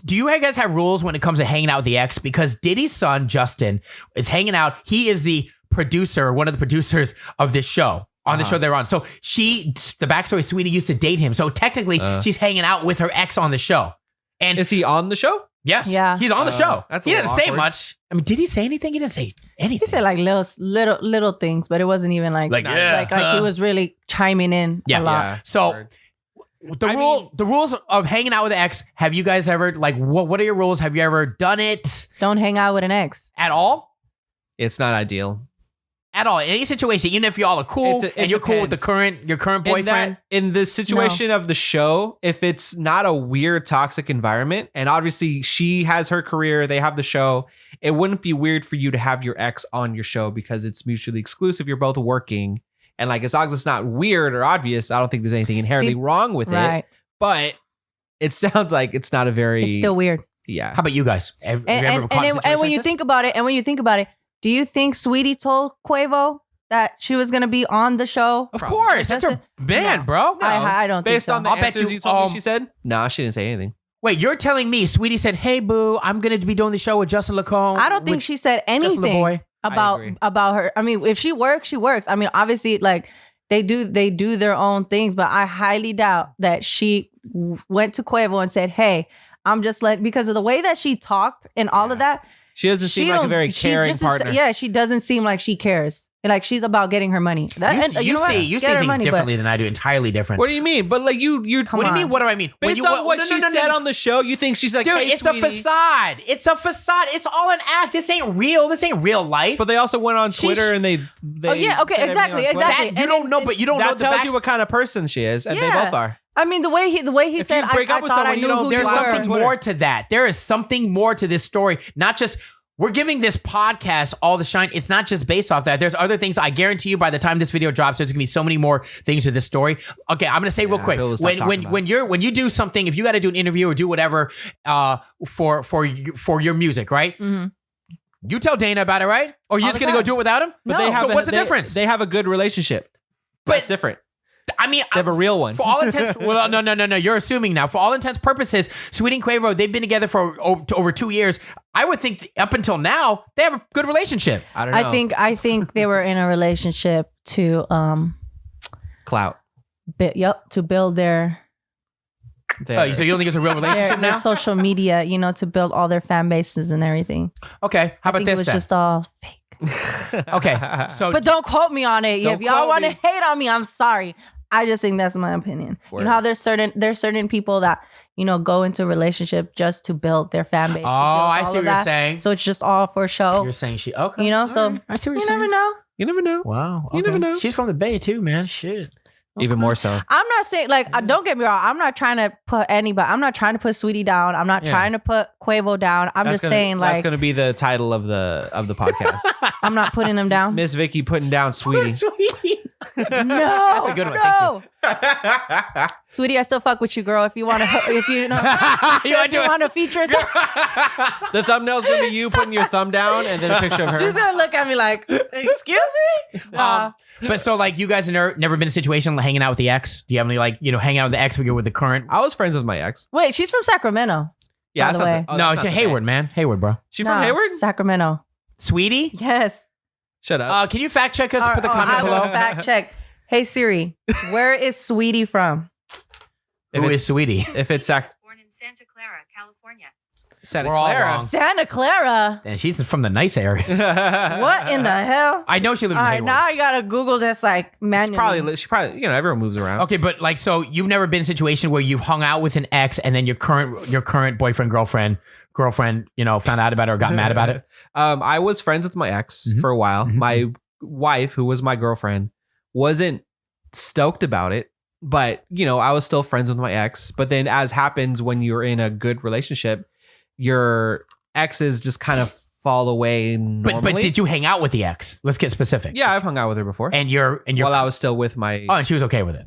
do you guys have rules when it comes to hanging out with the ex? Because Diddy's son, Justin, is hanging out. He is the producer, one of the producers of this show. On the show they're on. So the backstory, Saweetie used to date him. So technically, she's hanging out with her ex on the show. And Is he on the show? Yes. Yeah. He's on the show. That's a He didn't little say awkward. much. I mean, did he say anything? He didn't say anything. He said like little things, but it wasn't even like he was really chiming in a lot. Yeah. So Word. the rules of hanging out with an ex. Have you guys ever what are your rules? Have you ever done it Don't hang out with an ex. at all? It's not ideal. At all, in any situation, even if y'all are cool It and you're cool with depends. your current boyfriend. In the situation of the show, if it's not a weird toxic environment, and obviously she has her career, they have the show, it wouldn't be weird for you to have your ex on your show because it's mutually exclusive. You're both working, and like as long as it's not weird or obvious, I don't think there's anything inherently wrong with it. But it sounds like it's not a very. It's still weird. Yeah. How about you guys? Have you ever caught a situation And when like you this? think about it, do you think Saweetie told Quavo that she was gonna be on the show? Of course, that's her band, bro. No. I don't Based think so. on the I'll bet answers you, you told me she said? Nah, she didn't say anything. Wait, you're telling me Sweetie said, "Hey, boo, I'm gonna be doing the show with Justin LaCombe." I don't think she said Justin anything LaBoy. agree. about her. I mean, if she works, she works. I mean, obviously, like they do their own things, but I highly doubt that she went to Quavo and said, "Hey, I'm just because of the way that she talked and all of that." She doesn't seem like a very caring partner. Yeah, she doesn't seem like she cares. Like she's about getting her money. You know see what? things Get her money, but- differently than I do, entirely different. What do you mean? But like you Come What do you on. mean? What do I mean? based on what she said on the show, you think she's like, Dude, hey, it's sweetie. a facade. It's a facade. It's all an act. This ain't real. This ain't real life. But they also went on She's- Twitter and they Oh, yeah, okay, said everything exactly, on Twitter. exactly. that, you don't know, but you don't know That the tells back. you what kind of person she is, and they Yeah. both are. I mean, the way he If said, you break I up with thought someone, I you knew don't who do you There's block were. on something Twitter. more to that. There is something more to this story. Not just we're giving this podcast all the shine. It's not just based off that. There's other things. I guarantee you, by the time this video drops, there's gonna be so many more things to this story. Okay, I'm gonna say real quick. Bill will stop talking about When you do something, if you got to do an interview or do whatever for your music, right? Mhm. You tell Dana about it, right? Or you're All just the gonna go time. do it without him? But No. they have So what's the they- difference? They have a good relationship. That's But- different. I mean, They have a real one. For all intents, well, no. You're assuming now. For all intents purposes, Saweetie and Quavo, they've been together for over 2 years. I would think up until now they have a good relationship. I don't know. I think they were in a relationship to Clout. to build their Oh, so you don't think it's a real relationship their now? social media, to build all their fan bases and everything. Okay, how I about think this? it was then? just all fake. Okay, so But don't quote me on it. Don't If y'all quote want to me. hate on me, I'm sorry. I just think that's my opinion. Word. You know how there's certain people that go into a relationship just to build their fan base. Oh, I see what you're saying. So it's just all for show. You're saying she okay. So all right. I see what you you're saying. never know. You never know. Wow, You never okay. know. She's from the Bay too, man. Shit. Even more so. I'm not saying don't get me wrong. I'm not trying to put anybody. I'm not trying to put Saweetie down. I'm not Yeah. trying to put Quavo down. I'm just saying that's gonna be the title of the podcast. I'm not putting them down. Miss Vicky putting down Sweetie. No, That's a good one. No. Sweetie, I still fuck with you, girl. If you want to, if you know, You wanna do it? want to feature something, The thumbnail's gonna be you putting your thumb down and then a picture of her. she's gonna look at me like, "Excuse me." But so like you guys have never been in a situation like hanging out with the ex? Do you have any hanging out with the ex when you're with the current? I was friends with my ex. Wait, she's from Sacramento. Yeah, By that's the not way. oh, No, that's she's not the Hayward, band. man. Hayward, bro. She from Nah, Hayward? Sacramento. Sweetie? Yes. Shut up. Can you fact check us? Put the comment I will below. fact check. Hey Siri, where is Sweetie from? If Who it's- is Sweetie? If it's Born in Santa Clara, California. Santa We're all Clara. wrong. Santa Clara. And she's from the nice areas. What in the hell? I know she lived All in right, Hayward. now you gotta Google this manually. She probably, everyone moves around. Okay, but so you've never been in a situation where you've hung out with an ex and then your current boyfriend, girlfriend, found out about it or got mad about it? I was friends with my ex Mhm. for a while. Mhm. My wife, who was my girlfriend, wasn't stoked about it, but I was still friends with my ex. But then, as happens when you're in a good relationship, your exes just kind of fall away normally. But did you hang out with the ex? Let's get specific. Yeah, I've hung out with her before. And you're while I was still with my, and she was okay with it.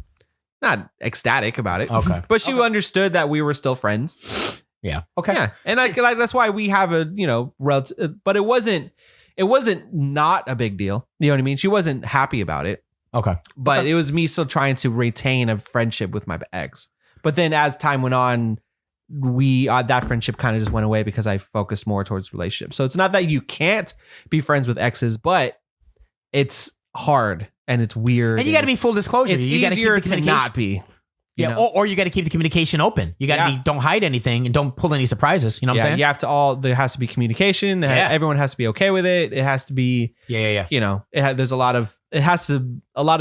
not ecstatic about it. Okay. But she understood that we were still friends. Yeah. Okay. Yeah. And like that's why we have a, relative, but it wasn't not a big deal. You know what I mean? She wasn't happy about it, Okay. but it was me still trying to retain a friendship with my ex. But then as time went on, that friendship kind of just went away because I focused more towards relationships. So it's not that you can't be friends with exes, but it's hard and it's weird. And you got to be it's- full disclosure. It's you gotta keep easier the to communication. not be. Yeah, know? or you got to keep the communication open. You got to don't hide anything and don't pull any surprises. You know what I'm saying? You have to there has to be communication. Everyone has to be okay with it. It has to be, you know, there's a lot of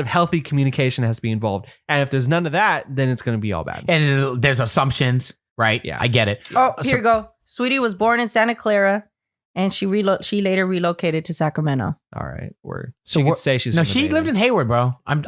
healthy communication has to be involved. And if there's none of that, then it's going to be all bad. And there's assumptions, right? Yeah. I get it. Oh, here you go. Saweetie was born in Santa Clara, and she later relocated to Sacramento. All right. She could say she's no. from the She Bay lived in Hayward, bro. I'm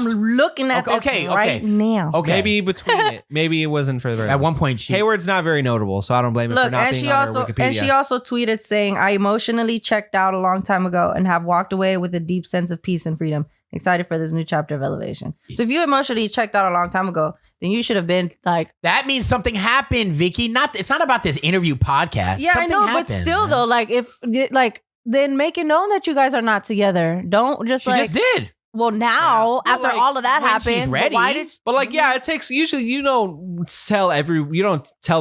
looking at this right now. Okay. Maybe between it. Maybe it wasn't for the At one point, Hayward's not very notable, so I don't blame it for not being on her Wikipedia. And she also tweeted saying, "I emotionally checked out a long time ago and have walked away with a deep sense of peace and freedom. Excited for this new chapter of elevation." So if you emotionally checked out a long time ago, then you should have been like, that means something happened, Vicky. It's not about this interview podcast. Yeah, something I know, happened, but still man. though, like then make it known that you guys are not together. Don't just She just did. Well, now Yeah. after Well, all of that when happened, she's ready. why did? But like, yeah, it takes usually you don't tell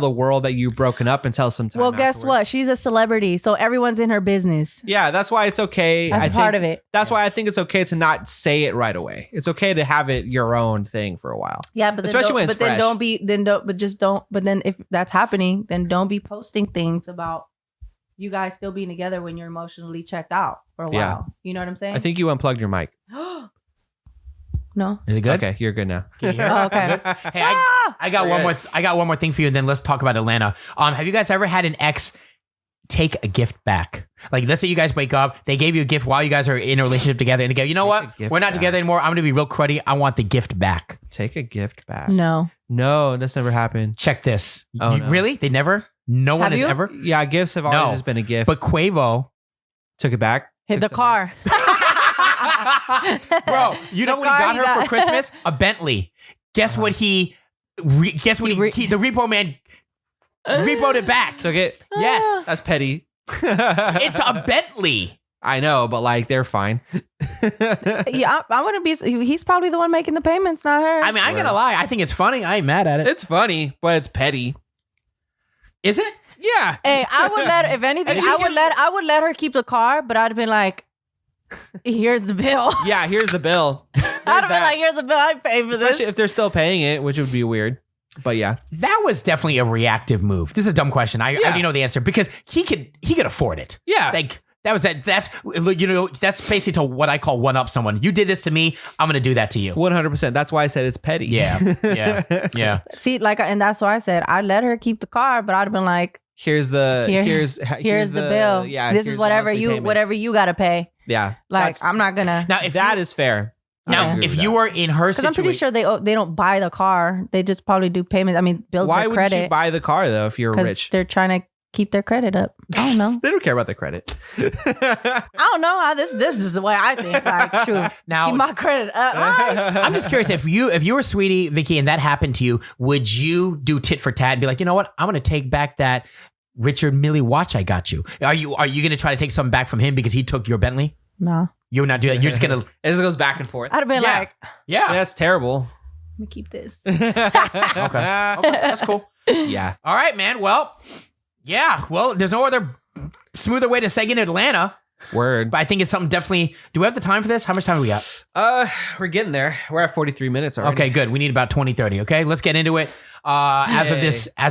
the world that you've broken up until sometime. Well, guess what? afterwards. She's a celebrity, so everyone's in her business. Yeah, that's why it's okay. That's part of it. That's why I think it's okay to not say it right away. It's okay to have it your own thing for a while. Yeah, but Especially when it's then fresh. don't be then don't but just don't. But then if that's happening, then don't be posting things about you guys still being together when you're emotionally checked out for a while. Yeah. You know what I'm saying? I think you unplugged your mic. No. Is it good? Okay, you're good now. Can you hear me? Oh, okay. Hey, I got one more. I got one more thing for you, and then let's talk about Atlanta. Have you guys ever had an ex take a gift back? Like, let's say you guys wake up, they gave you a gift while you guys are in a relationship together, and they go, you know what? gift We're not back. together anymore. I'm gonna be real cruddy. I want the gift back. Take a gift back. No. No, that's never happened. Check this. Oh, You- no. Really? They never? No one Have has you? ever? Yeah, gifts have always No. just been a gift. But Quavo, Took it back. Hit Took the something car. bro, you know The what he car got he her got. for Christmas? A Bentley. Guess what he? Guess what He the repo man repoed it back. Took it. Yes, That's petty. it's a Bentley. I know, but like they're fine. Yeah, I wouldn't be. He's probably the one making the payments, not her. I mean, I'm gonna lie. I think it's funny. I ain't mad at it. It's funny, but it's petty. Is it? Yeah. Hey, I would let. If anything, And you I would let her keep the car, but I'd have been like, "Here's the bill." Yeah, here's the bill. I'd have been like, "Here's the bill. I pay for this." Especially if they're still paying it, which would be weird. But yeah. That was definitely a reactive move. This is a dumb question. I already know the answer because he could afford it. Yeah. Like that was that. That's that's basically to what I call one up someone. You did this to me. I'm gonna do that to you. 100%. That's why I said it's petty. Yeah. Yeah. See, and that's why I said I'd let her keep the car, but I'd have been like, Here's the here's the bill. Yeah. This here's is the whatever monthly payments. whatever you got to pay. Yeah. Like, That's- I'm not gonna. Now, if that you, is fair. I now agree if with you that. were in her Because I'm pretty situation, sure they don't buy the car. They just probably do payments. I mean, builds Why their would credit. you buy the car though if you're Because rich? they're trying to keep their credit up. I don't know. They don't care about the credit. I don't know how this is the way I think. Like, shoot, now keep my credit up. I'm just curious if you were Saweetie, Vicky, and that happened to you, would you do tit for tat and be like, you know what, I'm gonna take back that Richard Mille watch I got you? Are you gonna try to take something back from him because he took your Bentley? No, You would not do that. You're just gonna It just goes back and forth. I'd have been Yeah. like, yeah. That's terrible. let me keep this. Okay, that's cool. Yeah. All right, man. Well, yeah. Well, there's no other smoother way to seg in Atlanta, Word. but I think it's something definitely. Do we have the time for this? How much time do we got? We're getting there. We're at 43 minutes already. Okay, good. We need about 20, 30. Okay, let's get into it. As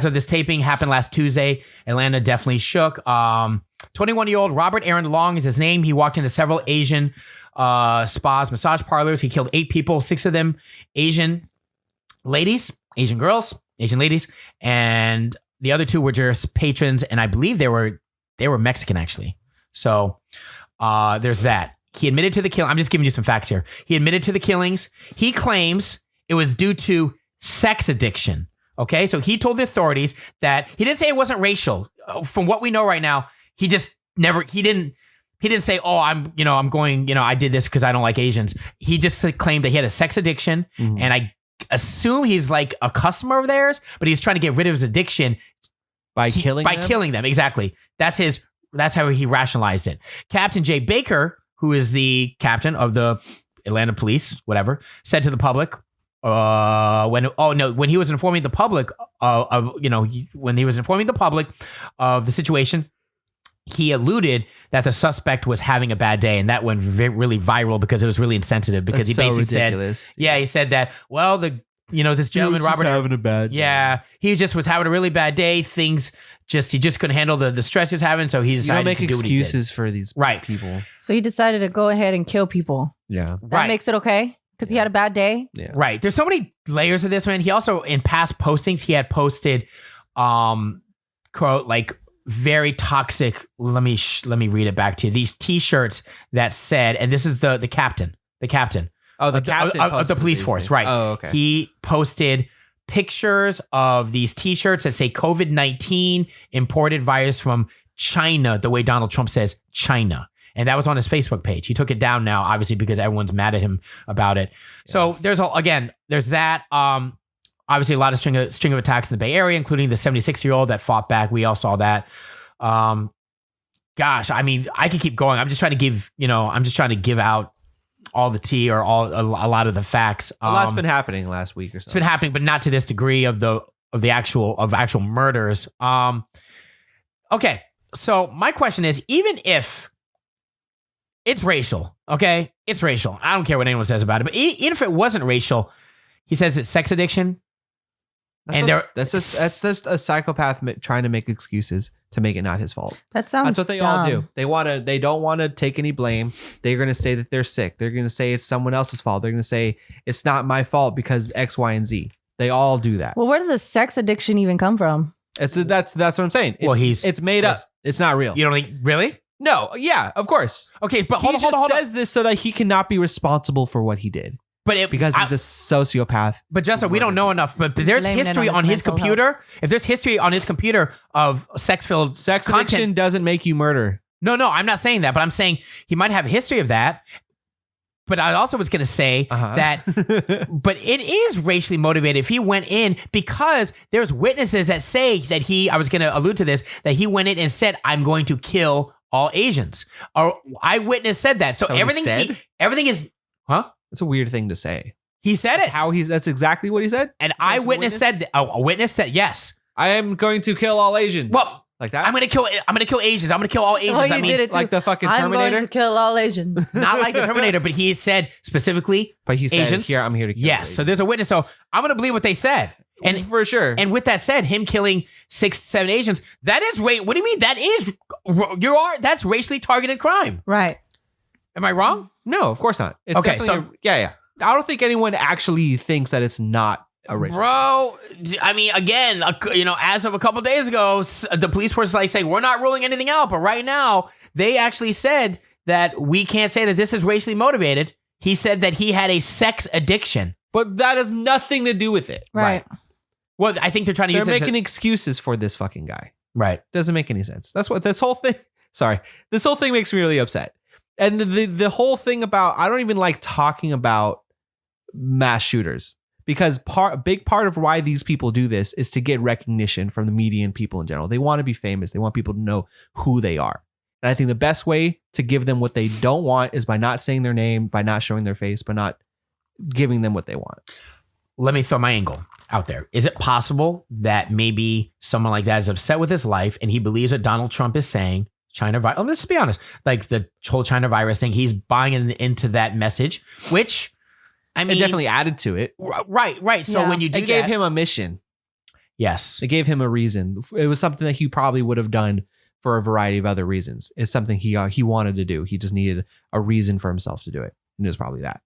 of this taping happened last Tuesday, Atlanta definitely shook. 21-year-old Robert Aaron Long is his name. He walked into several Asian spas, massage parlors. He killed 8 people, 6 of them Asian ladies, Asian girls, Asian ladies, and the other 2 were just patrons, and I believe they were Mexican actually. So there's that. He admitted to the killing. I'm just giving you some facts here. He admitted to the killings. He claims it was due to sex addiction. Okay, so he told the authorities that he didn't say it wasn't racial. From what we know right now, he just never. He didn't say, "Oh, I'm going. I did this because I don't like Asians." He just claimed that he had a sex addiction, and I assume he's like a customer of theirs, but he's trying to get rid of his addiction By killing them? Exactly. That's how he rationalized it. Captain Jay Baker, who is the captain of the Atlanta police, whatever, said to the public when he was informing the public of the situation, he alluded that the suspect was having a bad day, and that went really viral because it was really insensitive because That's he basically so ridiculous. said, he said that, well, the this gentleman, Robert. having a bad day. Yeah, he just was having a really bad day. He just couldn't handle the stress he was having, so he You decided don't make to do what he did. excuses for these Right. people. So he decided to go ahead and kill people. Yeah. That Right. makes it okay because he had a bad day. Yeah. Right. There's so many layers of this, man. He also, in past postings, he had posted, quote, like very toxic. Let me read it back to you. These T-shirts that said, and this is the captain. Oh, the of captain of the posted police these force, things. right? Oh, okay. He posted pictures of these T-shirts that say COVID-19 imported virus from China, the way Donald Trump says China. And that was on his Facebook page. He took it down now, obviously, because everyone's mad at him about it. Yeah. So there's that. Obviously, a lot of string of attacks in the Bay Area, including the 76-year-old that fought back. We all saw that. Gosh, I mean, I could keep going. I'm just trying to give out all the tea or a lot of the facts. A lot's been happening last week or so. It's been happening, but not to this degree of actual murders. Okay, so my question is, even if it's racial, okay, it's racial. I don't care what anyone says about it, but even if it wasn't racial, he says it's sex addiction. That's just a psychopath trying to make excuses to make it not his fault. That sounds That's what they dumb. all do. They don't want to take any blame. They're going to say that they're sick. They're going to say it's someone else's fault. They're going to say it's not my fault because X, Y, and Z. They all do that. Well, where did the sex addiction even come from? That's what I'm saying. It's made up. It's not real. You don't think really? No. Yeah, of course. Okay, but He hold on. says this so that he cannot be responsible for what he did. Because he's a sociopath. But Justin, we don't know enough. But there's Blaming it history on on his his mental computer. If there's history on his computer of sex Sex content, addiction doesn't make you murder. No, I'm not saying that. But I'm saying he might have a history of that. But I also was going to say that, but it is racially motivated. If he went in, because there's witnesses that say that I was going to allude to this, that he went in and said, I'm going to kill all Asians. Or eyewitness said that. So everything is, It's a weird thing to say. He said it. That's exactly what he said. An eyewitness said, a witness said, yes. I am going to kill all Asians. Well, like that. I'm gonna kill Asians. I'm gonna kill all Asians. Oh, I mean, did it too. Like the fucking Terminator. I'm going to kill all Asians. not like the Terminator, but he said specifically. But he said, Asians. I'm here to kill Yes. Asians. So there's a witness. So I'm gonna believe what they said. And for sure. And with that said, him killing 6-7 Asians, that is What do you mean? That's racially targeted crime. Right. Am I wrong? No, of course not. It's Okay, definitely yeah. I don't think anyone actually thinks that it's not a racial. Bro, I mean, again, as of a couple days ago, the police force is like saying we're not ruling anything out, but right now they actually said that we can't say that this is racially motivated. He said that he had a sex addiction. But that has nothing to do with it. Right. Well, I think they're trying to use They're making excuses for this fucking guy. Right. Doesn't make any sense. That's what this whole thing. Sorry. This whole thing makes me really upset. And the whole thing about, I don't even like talking about mass shooters because a big part of why these people do this is to get recognition from the media and people in general. They want to be famous. They want people to know who they are. And I think the best way to give them what they don't want is by not saying their name, by not showing their face, by not giving them what they want. Let me throw my angle out there. Is it possible that maybe someone like that is upset with his life and he believes that Donald Trump is saying China virus? Let's be honest, like the whole China virus thing, he's buying into that message, which I mean, it definitely added to it. Right. So when you do it gave him a mission. Yes. It gave him a reason. It was something that he probably would have done for a variety of other reasons. It's something he wanted to do. He just needed a reason for himself to do it. And it was probably that.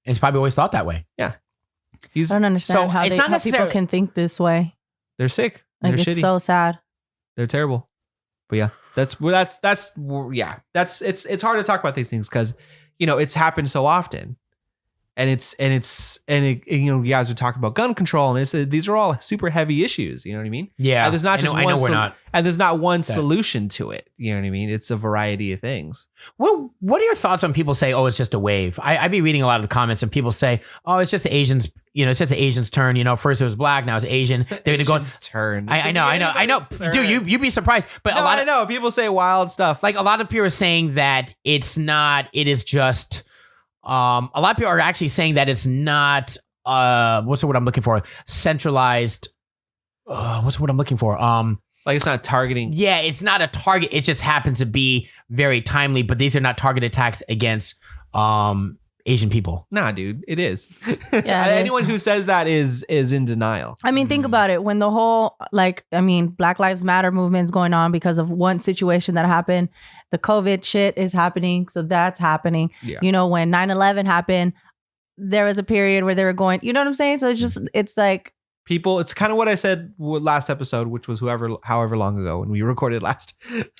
He's probably always thought that way. Yeah. I don't understand how people can think this way. They're sick. Like, They're it's shitty. so sad. They're terrible. But yeah, it's hard to talk about these things because, it's happened so often. And you guys are talking about gun control, and these are all super heavy issues. You know what I mean? Yeah. And there's not just one. And there's not one that. solution to it. You know what I mean? It's a variety of things. Well, what are your thoughts on people say, "Oh, it's just a wave"? I be reading a lot of the comments, and people say, "Oh, it's just the Asians. It's just the Asians' turn. First it was black, now it's Asian. They're gonna go turn." I know. Dude, you'd be surprised. But no, I know people say wild stuff. Like a lot of people are saying that it's not. It is just. A lot of people are actually saying that it's not, what's the word I'm looking for? Centralized. What's the word I'm looking for? Like it's not targeting. Yeah, it's not a target. It just happens to be very timely, but these are not target attacks against, Asian people. Nah, dude, it is. Yeah, it Anyone is. who says that is in denial. I mean, think about it. When the whole, Black Lives Matter movement's going on because of one situation that happened, the COVID shit is happening. So that's happening. Yeah. You know, when 9/11 happened, there was a period where they were going, you know what I'm saying? So it's like, People, it's kind of what I said last episode, which was however long ago when we recorded last.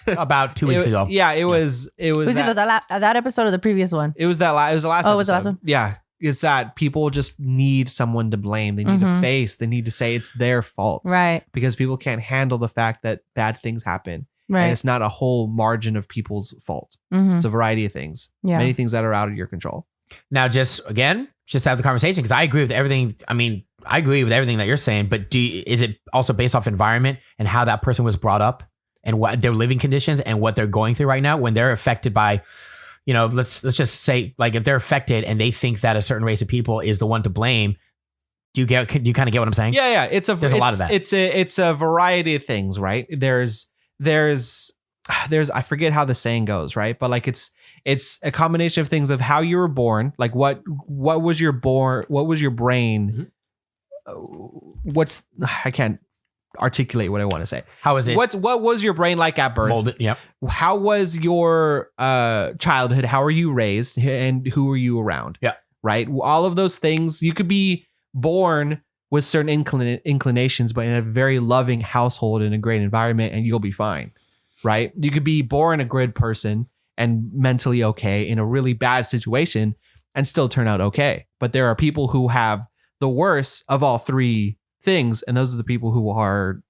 About 2 weeks ago. Yeah, it was was that, it that episode or the previous one? it was the last Oh, it episode. was the last one? Yeah. It's that people just need someone to blame. They need a face. They need to say it's their fault. Right. Because people can't handle the fact that bad things happen. And Right. it's not a whole margin of people's fault. Mhm. It's a variety of things. Yeah. Many things that are out of your control. Now, just have the conversation because I agree with everything. I mean, I agree with everything that you're saying, but is it also based off environment and how that person was brought up and what their living conditions and what they're going through right now when they're affected by, let's just say like if they're affected and they think that a certain race of people is the one to blame. Do you kind of get what I'm saying? Yeah. There's a lot of that. It's a variety of things, right? There's I forget how the saying goes, right? But like it's a combination of things of how you were born, like what was your brain? I can't articulate what I want to say. How is it? What was your brain like at birth? Molded? Yep. How was your childhood? How were you raised? And who were you around? Yeah. Right. All of those things. You could be born with certain inclinations, but in a very loving household in a great environment, and you'll be fine. Right. You could be born a good person and mentally okay in a really bad situation and still turn out okay. But there are people who have the worst of all three things, and those are the people who are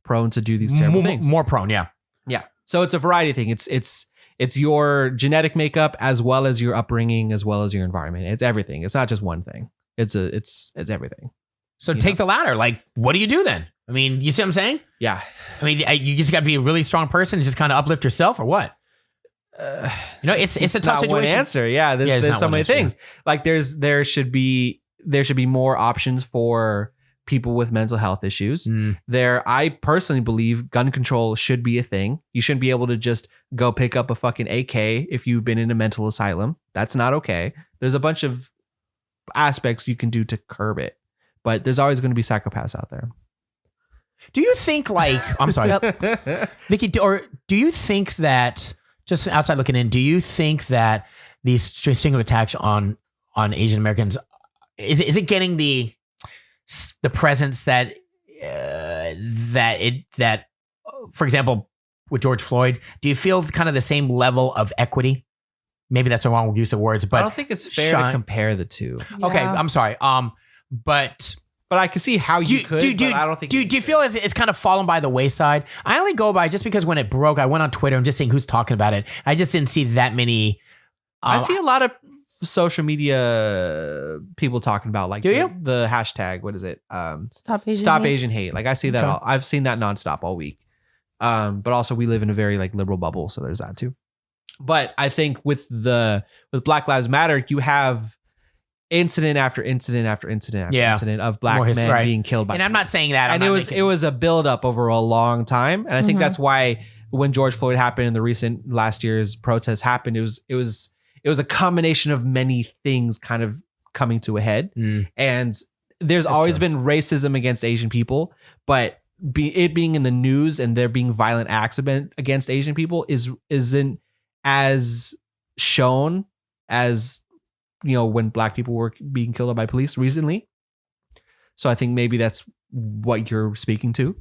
prone to do these terrible things. More prone, yeah. Yeah. So it's a variety thing. It's your genetic makeup as well as your upbringing as well as your environment. It's everything. It's not just one thing. It's everything. So take the latter. Like, what do you do then? I mean, you see what I'm saying? Yeah. I mean, you just got to be a really strong person and just kind of uplift yourself, or what? It's a tough not situation. one answer. Yeah. There's so many things. Like there should be more options for people with mental health issues. I personally believe gun control should be a thing. You shouldn't be able to just go pick up a fucking AK if you've been in a mental asylum. That's not okay. There's a bunch of aspects you can do to curb it, but there's always going to be psychopaths out there. Do you think I'm sorry, Vicky, or do you think that, just outside looking in, do you think that these string of attacks on Asian Americans, is it getting the presence that for example, with George Floyd, do you feel kind of the same level of equity? Maybe that's the wrong use of words, but I don't think it's fair to compare the two. Okay, Yeah. I'm sorry. But I can see how you could. But I don't think. Do you feel it's kind of fallen by the wayside? I only go by just because when it broke, I went on Twitter and just seeing who's talking about it. I just didn't see that many. I see a lot of social media people talking about like the hashtag. What is it? Stop Asian hate. Like I see that. I've seen that nonstop all week. But also we live in a very like liberal bubble, so there's that too. But I think with Black Lives Matter, you have incident after incident after incident after incident of black men being killed by. And I'm not saying that. And it was a buildup over a long time, and I think that's why when George Floyd happened and the recent last year's protests happened, it was a combination of many things kind of coming to a head. And there's always been racism against Asian people, but it being in the news and there being violent acts against Asian people isn't as shown as, when black people were being killed by police recently. So I think maybe that's what you're speaking to,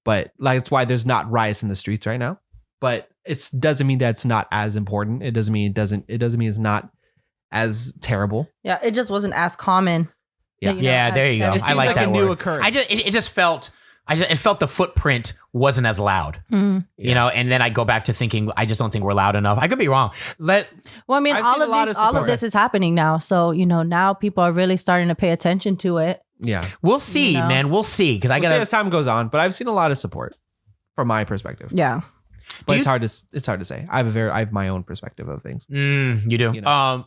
but like, that's why there's not riots in the streets right now, but it doesn't mean that it's not as important. It doesn't mean it's not as terrible. Yeah. It just wasn't as common. Yeah. There you go. It I like that a word. new occurrence. It felt the footprint wasn't as loud, and then I go back to thinking, I just don't think we're loud enough. I could be wrong. All of this is happening now. So, now people are really starting to pay attention to it. Yeah. We'll see, man. We'll see. Cause we'll see as time goes on, but I've seen a lot of support from my perspective. Yeah. But it's hard to say. I have my own perspective of things. You do.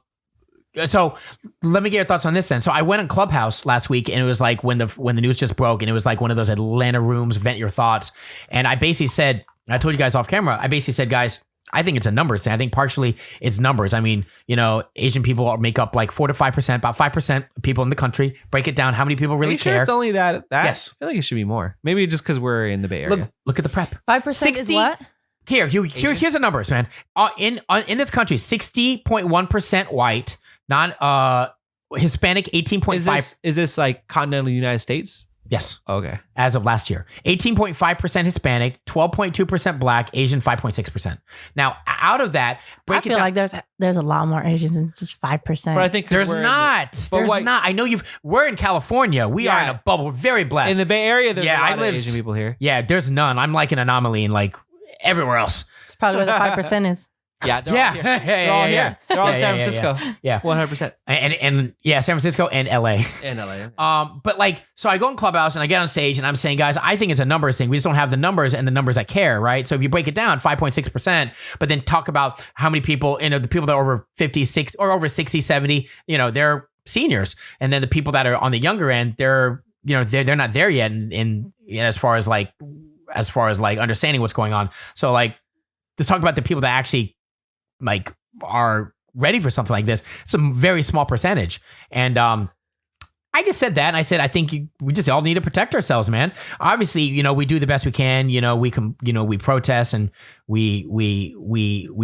So let me get your thoughts on this then. So I went on Clubhouse last week, and it was like when the news just broke, and it was like one of those Atlanta rooms, vent your thoughts. And I basically said, I told you guys off camera, I basically said, guys, I think it's a numbers thing. I think partially it's numbers. I mean, Asian people make up like 4 to 5%, about 5% of people in the country. Break it down. How many people really Are you sure care? it's only that? Yes. I feel like it should be more. Maybe just because we're in the Bay Area. Look at the prep. 5% is what? Here's the numbers, man. In this country, 60.1% white, Hispanic, 18.5. Is this like continental United States? Yes. Okay. As of last year, 18.5% Hispanic, 12.2% Black, Asian 5.6%. Now, out of that, I feel like there's a lot more Asians than just 5%. But I think there's not. I know we're in California. We are in a bubble. We're very blessed. In the Bay Area, there's a lot of Asian people here. Yeah, there's none. I'm like an anomaly in like everywhere else. It's probably where the 5% is. Yeah, they're all here. They're all here. They're all in San Francisco. Yeah, 100%. And San Francisco and LA. In LA. But like, so I go in Clubhouse and I get on stage and I'm saying, guys, I think it's a numbers thing. We just don't have the numbers and the numbers that care, right? So if you break it down, 5.6%, but then talk about how many people, the people that are over 56 or over 60, 70, they're seniors. And then the people that are on the younger end, they're not there yet. And as far as like understanding what's going on. So like, let's talk about the people that actually like are ready for something like this. It's a very small percentage. And I just said that. And I said, I think we just all need to protect ourselves, man. Obviously, we do the best we can. We protest and we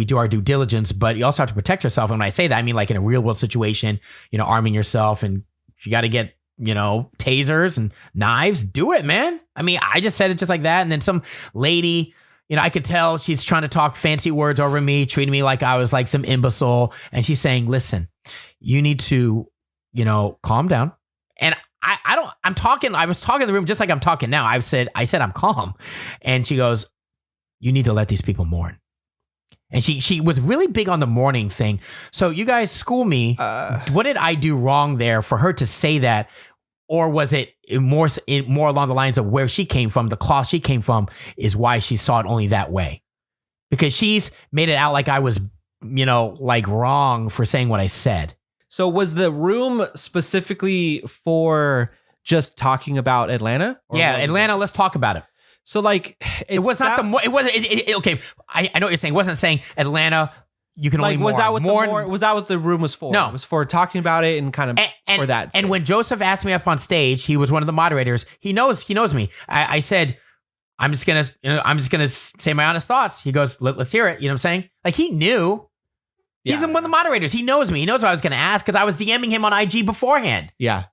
do our due diligence, but you also have to protect yourself. And when I say that, I mean like in a real world situation, arming yourself, and if you got to get, tasers and knives, do it, man. I mean, I just said it just like that. And then some lady, I could tell she's trying to talk fancy words over me, treating me like I was like some imbecile. And she's saying, listen, you need to, calm down. And I was talking in the room just like I'm talking now. I said I'm calm. And she goes, you need to let these people mourn. And she was really big on the mourning thing. So you guys school me. What did I do wrong there for her to say that? Or was it more along the lines of where she came from, the cloth she came from is why she saw it only that way? Because she's made it out like I was, like wrong for saying what I said. So was the room specifically for just talking about Atlanta? Yeah, Atlanta, let's talk about it. So like, it was not okay. I know what you're saying. It wasn't saying Atlanta, you can only was mourn. Was that what the room was for? No. It was for talking about it and kind of for that. And when Joseph asked me up on stage, he was one of the moderators. He knows me. I said, I'm just gonna say my honest thoughts. He goes, let's hear it. You know what I'm saying? Like he knew. He's one of the moderators. He knows me. He knows what I was going to ask because I was DMing him on IG beforehand. Yeah.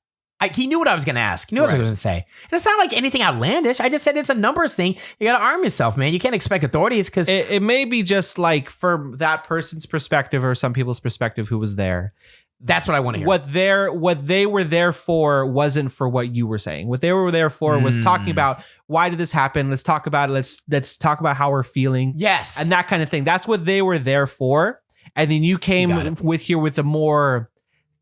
He knew what I was going to ask. He knew what I was going to say. And it's not like anything outlandish. I just said it's a numbers thing. You got to arm yourself, man. You can't expect authorities because... It may be just like from that person's perspective or some people's perspective who was there. That's what I want to hear. What they were there for wasn't for what you were saying. What they were there for was talking about why did this happen? Let's talk about it. Let's talk about how we're feeling. Yes. And that kind of thing. That's what they were there for. And then you came with a more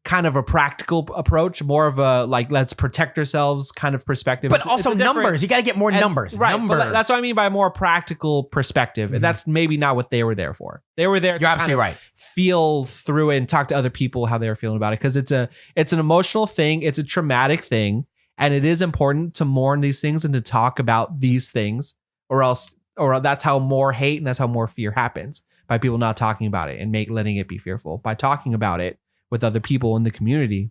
kind of a practical approach, more of a like, let's protect ourselves kind of perspective. But also numbers. You got to get more numbers. Right. Numbers. But that's what I mean by more practical perspective. And that's maybe not what they were there for. They were there to kind of feel through it and talk to other people how they were feeling about it. Because it's an emotional thing. It's a traumatic thing. And it is important to mourn these things and to talk about these things or that's how more hate and that's how more fear happens. By people not talking about it and letting it be fearful. By talking about it with other people in the community,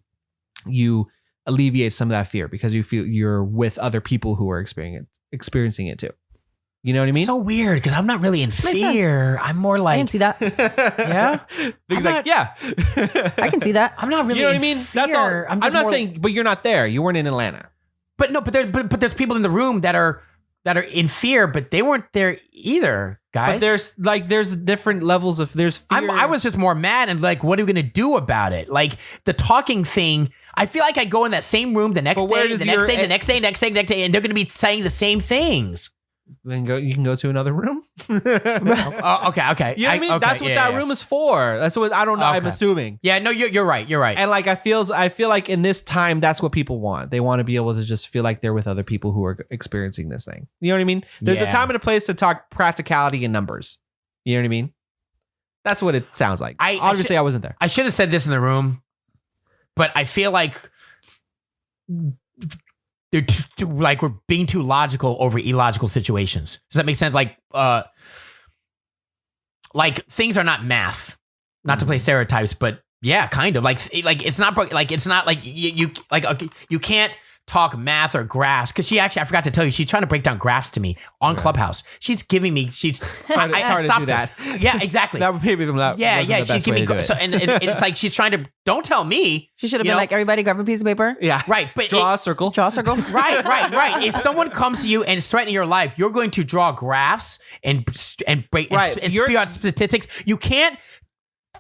you alleviate some of that fear because you feel you're with other people who are experiencing it too. You know what I mean? So weird because I'm not really in fear. I'm more like... I can see that. Yeah? Because yeah. I can see that. I'm not really You know what in I mean? fear. That's all. I'm not saying, but you're not there. You weren't in Atlanta. But no, but there's people in the room that are in fear, but they weren't there either, guys. But there's different levels of fear. I was just more mad and like, what are we gonna do about it? Like the talking thing. I feel like I go in that same room the next day, the next day, and they're gonna be saying the same things. Then you can go to another room. Okay. You know what I mean? That's what that room is for. That's what I don't know. Okay. I'm assuming. Yeah, no, you're right. You're right. And like I feel like in this time, that's what people want. They want to be able to just feel like they're with other people who are experiencing this thing. You know what I mean? There's a time and a place to talk practicality and numbers. You know what I mean? That's what it sounds like. Obviously, I wasn't there. I should have said this in the room, but I feel like we're being too logical over illogical situations. Does that make sense? Like like things are not math. Not to play stereotypes, but yeah, kind of like it's not like you like okay, you can't talk math or graphs because I forgot to tell you, she's trying to break down graphs to me on Clubhouse. She's giving me it's hard to do that. Yeah, exactly. That would maybe not. Yeah, wasn't the she's best way giving to me do so, it. and it's like she's trying to don't tell me. She should have you been know? like, everybody grab a piece of paper. Yeah, Right, but draw a circle. Draw a circle. Right. If someone comes to you and is threatening your life, you're going to draw graphs and break and spew out statistics. You can't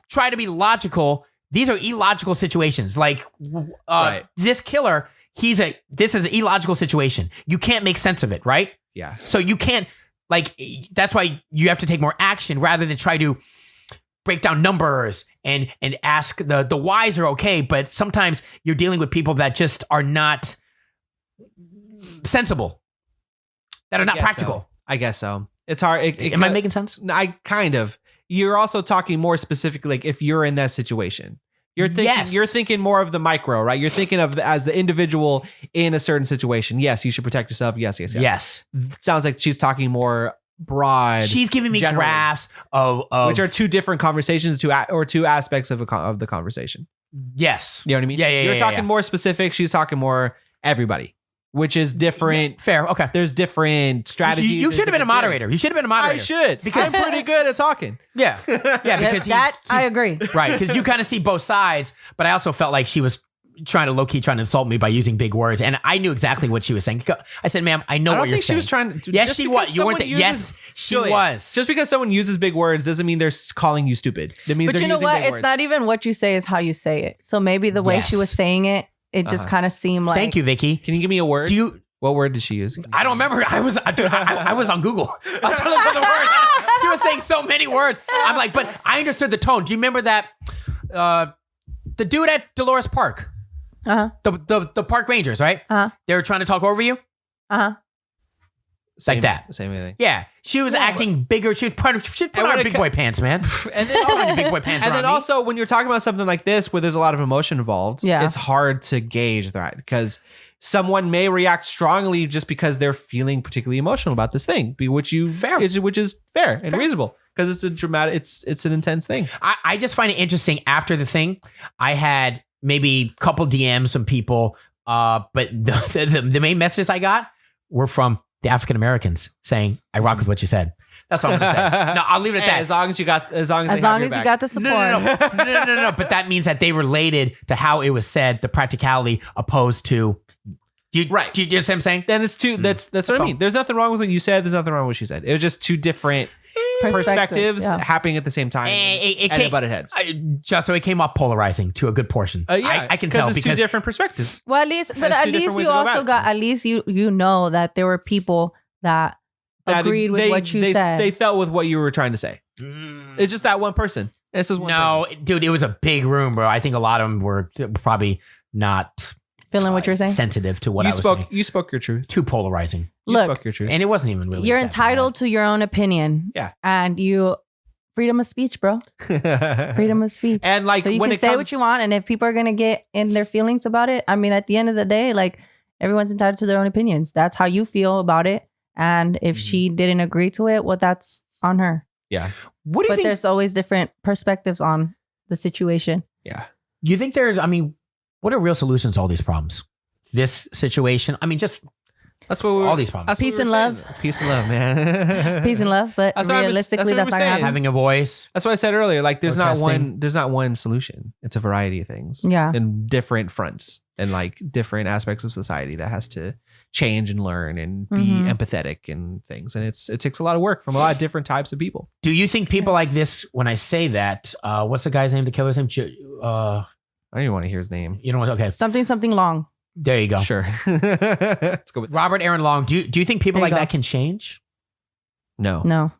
try to be logical. These are illogical situations. Like this killer, this is an illogical situation. You can't make sense of it, right? Yeah. So you can't that's why you have to take more action rather than try to break down numbers and ask the whys are okay, but sometimes you're dealing with people that just are not sensible, that are not practical. I guess so. It's hard. Am I making sense? I kind of. You're also talking more specifically, like if you're in that situation. You're thinking. Yes. You're thinking more of the micro, right? You're thinking of as the individual in a certain situation. Yes, you should protect yourself. Yes. Sounds like she's talking more broad. She's giving me generally, graphs of which are two different conversations, two aspects of the conversation. yes. You know what I mean? Yeah. You're talking more specific. She's talking more everybody, which is different. Fair. Okay. There's different strategies. You should have been a moderator. You should have been a moderator. I should because I'm pretty good at talking. Yeah. Yeah. Because I agree. right. Because you kind of see both sides, but I also felt like she was trying to insult me by using big words, and I knew exactly what she was saying. I said, "Ma'am, I know I don't what you're think saying." she was trying to. Yes, just she because was. You weren't. someone Yes, she Julian, was. Just because someone uses big words doesn't mean they're calling you stupid. That means But they're you know using what? big It's words. not even what you say, is how you say it. So maybe the way she was saying it, it just kind of seemed like. Thank you, Vicky. Can you give me a word? What word did she use? I don't remember. I was on Google. I was trying to look for the word. She was saying so many words. I'm like, but I understood the tone. Do you remember that? The dude at Dolores Park. The park rangers, right? They were trying to talk over you. Like that. Same thing. Yeah, she was acting bigger. She put on big boy pants, man. And then also, Big boy pants. and then around me. also when you're talking about something like this where there's a lot of emotion involved, Yeah. it's hard to gauge that because someone may react strongly just because they're feeling particularly emotional about this thing, which is fair and reasonable because it's a dramatic, it's an intense thing. I just find it interesting. After the thing, I had maybe a couple DMs from people, but the main messages I got were from the African Americans saying, "I rock with what you said." That's all I'm gonna say. No, I'll leave it at that. As long as you got as long as you got the support. No. But that means that they related to how it was said, the practicality, opposed to. Do you understand what I'm saying? Then it's two. That's what I mean. There's nothing wrong with what you said. There's nothing wrong with what she said. It was just two different perspectives happening at the same time. It and came, it butted heads. Just so it came off polarizing to a good portion. Yeah, I can tell it's because two different perspectives. Well, at least you also got, at least you know that there were people that agreed with what you said. They felt with what you were trying to say. It's just that one person. This is one. No, person. dude, it was a big room, bro. I think a lot of them were probably not feeling what you're saying, sensitive to what I was saying. You spoke your truth. Too polarizing. You spoke your truth, and it wasn't even really. You're entitled to your own opinion. Yeah, and freedom of speech, bro. Freedom of speech. And like, so you when can it say comes, what you want, and if people are gonna get in their feelings about it, I mean, at the end of the day, like everyone's entitled to their own opinions. That's how you feel about it, and if she didn't agree to it, well, that's on her. Yeah. What do you think? There's always different perspectives on the situation. Yeah. You think there's? I mean, what are real solutions to all these problems? This situation. I mean, just that's what all these problems. Peace and love. Peace and love, man. Peace and love, but realistically, that's not happening. Having a voice. That's what I said earlier. Like, there's not Protesting. one solution. It's a variety of things. Yeah. And different fronts and like different aspects of society that has to change and learn and be empathetic and things. And it takes a lot of work from a lot of different types of people. Do you think people like this? When I say that, what's the guy's name? The killer's name? I don't even want to hear his name. You know what? Okay. Something long. There you go. Sure. Let's go with Robert Aaron Long. Do you think people like that can change? No.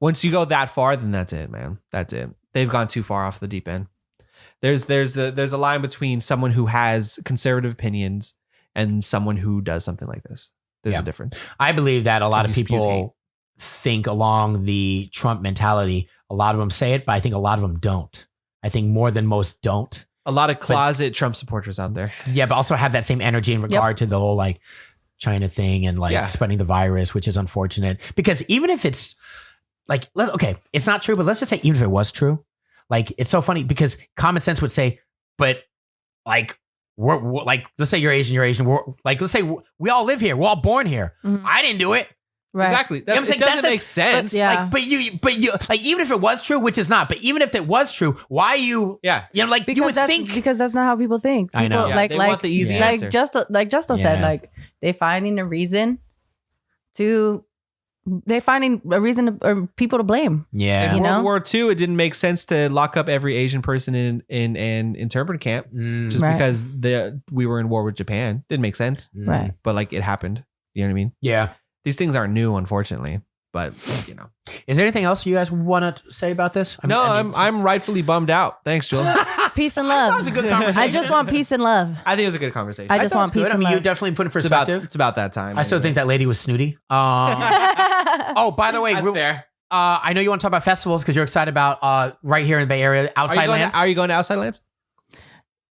Once you go that far, then that's it, man. That's it. They've gone too far off the deep end. There's a line between someone who has conservative opinions and someone who does something like this. There's a difference. I believe that a lot of Who spews hate. people think along the Trump mentality. A lot of them say it, but I think a lot of them don't. I think more than most don't. A lot of closet Trump supporters out there. Yeah, but also have that same energy in regard to the whole like China thing and like spreading the virus, which is unfortunate because even if it's like, okay, it's not true, but let's just say even if it was true, like, it's so funny because common sense would say, but like, we're like, let's say you're Asian. We're, like, let's say we all live here. We're all born here. Mhm. I didn't do it. Right. Exactly. You know what I'm It saying? doesn't That's make sense. yeah. Like, but you, like, even if it was true, which is not, but even if it was true, why you, Yeah. you know, like, you would think. because that's not how people think. I know. People, Yeah, like they like want the easy Yeah. answer. like Justo said, Yeah. like they finding a reason to or people to blame. Yeah. In You World know? War II, it didn't make sense to lock up every Asian person in an internment camp just Right. because we were in war with Japan. Didn't make sense, Right. but like it happened. You know what I mean? Yeah. These things aren't new, unfortunately. But you know, Is there anything else you guys want to say about this? I'm rightfully bummed out. Thanks, Joel. Peace and I thought love. it was a good conversation. I just want peace and love. I think it was a good conversation. I just thought it want was peace good. and I mean, you love. definitely put in it's about perspective. that time. I still think that lady was snooty. Oh, by the way, that's fair. I know you want to talk about festivals because you're excited about right here in the Bay Area, Outsidelands. Are you going to Outsidelands?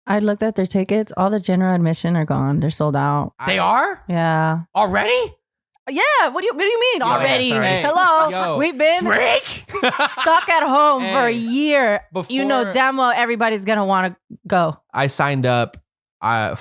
I looked at their tickets. All the general admission are gone. They're sold out. They are Yeah. already. Yeah. What do you mean Yo, already? sorry. Hey, Hello. yo. We've been Freak. stuck at home for a Hey, year. You know before- damn well everybody's gonna want to go. I signed up I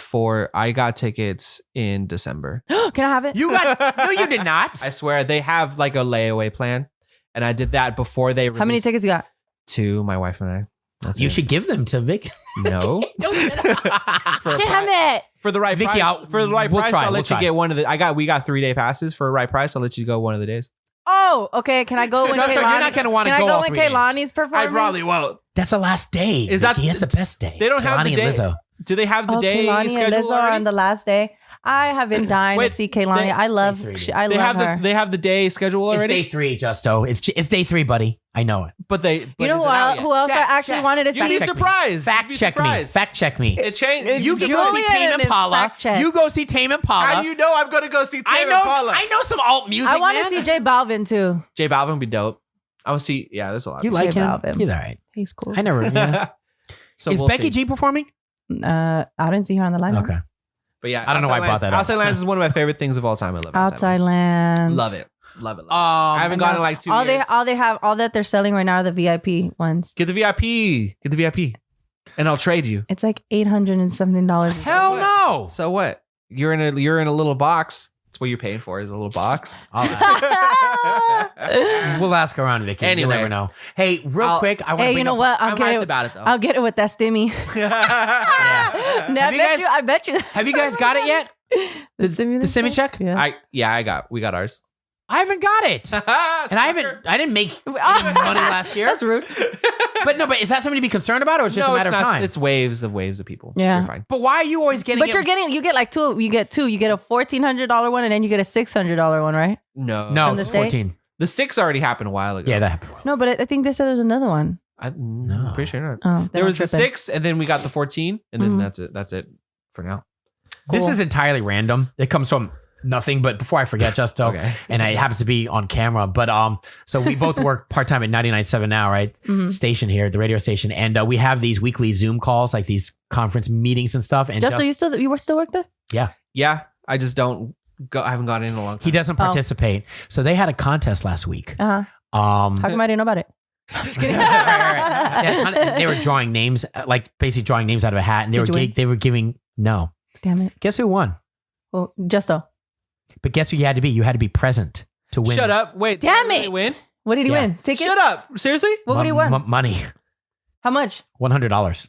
got tickets in December. Can I have it? You got no, you did not. I swear they have like a layaway plan, and I did that before they released. How many tickets you got? 2, my wife and I. That's You it. should give them to Vicky. No. Don't do that. For a Damn pri- it! For the right Vicky, price. For the right we'll price, try, I'll we'll let you try. get one of the. We got 3-day passes for a right price. I'll let you go one of the days. Oh, okay. Can I go when So Kaylani? you're not gonna want to Can go I go all when 3 days. Kaylani's performing? I probably won't. That's the last day. Is that- Vicky. It's the best day? They don't have the Kehlani day. and Lizzo. Do they have the day Kaylani and schedule Lizzo are already? on the last day. I have been dying Wait, to see Kaylani. they- I love. Day 3. I They love have her. they have the day schedule It's already. day 3, Justo. It's day 3, buddy. I know it. But they. you but know is who it out else, yet? who else Check, I actually check. wanted to You'd see? be Fact check me. surprised. Fact You'd be check me. surprised. Fact check me. It changed. You can go see Julian Tame and his Impala. fact check. You go see Tame Impala. How do you know I'm going to go see I Tame know. Impala? I know some alt music. I want to man. see J Balvin too. J Balvin would be dope. I want to see. Yeah, there's a lot. You like J him? Balvin. He's all right. He's cool. I never. Yeah. So Is we'll Becky see. G performing? I didn't see her on the lineup. Okay. But yeah, I don't know why I brought that up. Outsidelands is one of my favorite things of all time. I love Outsidelands. Love it. Love it. Love it. I I haven't gone in like 2 all years. all that they're selling right now are the VIP ones. Get the VIP. Get the VIP. And I'll trade you. It's like $800 and something. Hell what? no. So what? You're in a little box. That's what you're paying for is a little box. All right. We'll ask around, Vicky. Anyway. You never know. Hey, real I'll- quick, I want to Hey, bring you know up, what? I'm hyped about it though. I'll get it with that stimmy. Yeah. No, Have you guys- I bet you. Have you guys got it yet? The stimmy. The stimmy check? Yeah. we got ours. I haven't got it. And I didn't make any money last year. That's rude. But no, but is that something to be concerned about, or it's just a matter it's of not. time? It's waves of people. Yeah. You're fine. But why are you always getting? But you get like two. You get two. You get a $1,400 one, and then you get a $600 one, right? No. No, From the it's state? 14. The 6 already happened a while ago. Yeah, that happened. No, but I think they said there's another one. I'm pretty sure not. Oh, then There I'm was the tripping. 6, and then we got the 14, and then Mhm. that's it for now. This Cool. is entirely random. It comes from nothing. But before I forget, Justo, Okay. and it happens to be on camera. But so we both work part time at 99.7 now, right? Mhm. Station here, the radio station, and we have these weekly Zoom calls, like these conference meetings and stuff. And Just so you were still work there? Yeah, I just don't go. I haven't gone in a long time. he doesn't participate. So they had a contest last week. Uh huh. How come I didn't know about it? I'm just kidding. Right. They were drawing names, like basically drawing names out of a hat, and Did you win? they were giving no. Damn it. Guess who won? Well, Justo. But guess who you had to be? You had to be present to win. Shut up! Wait, Damn did it. they win? What did he Yeah. win? Tickets? Shut up! Seriously? What would he win? Money, How much? $100.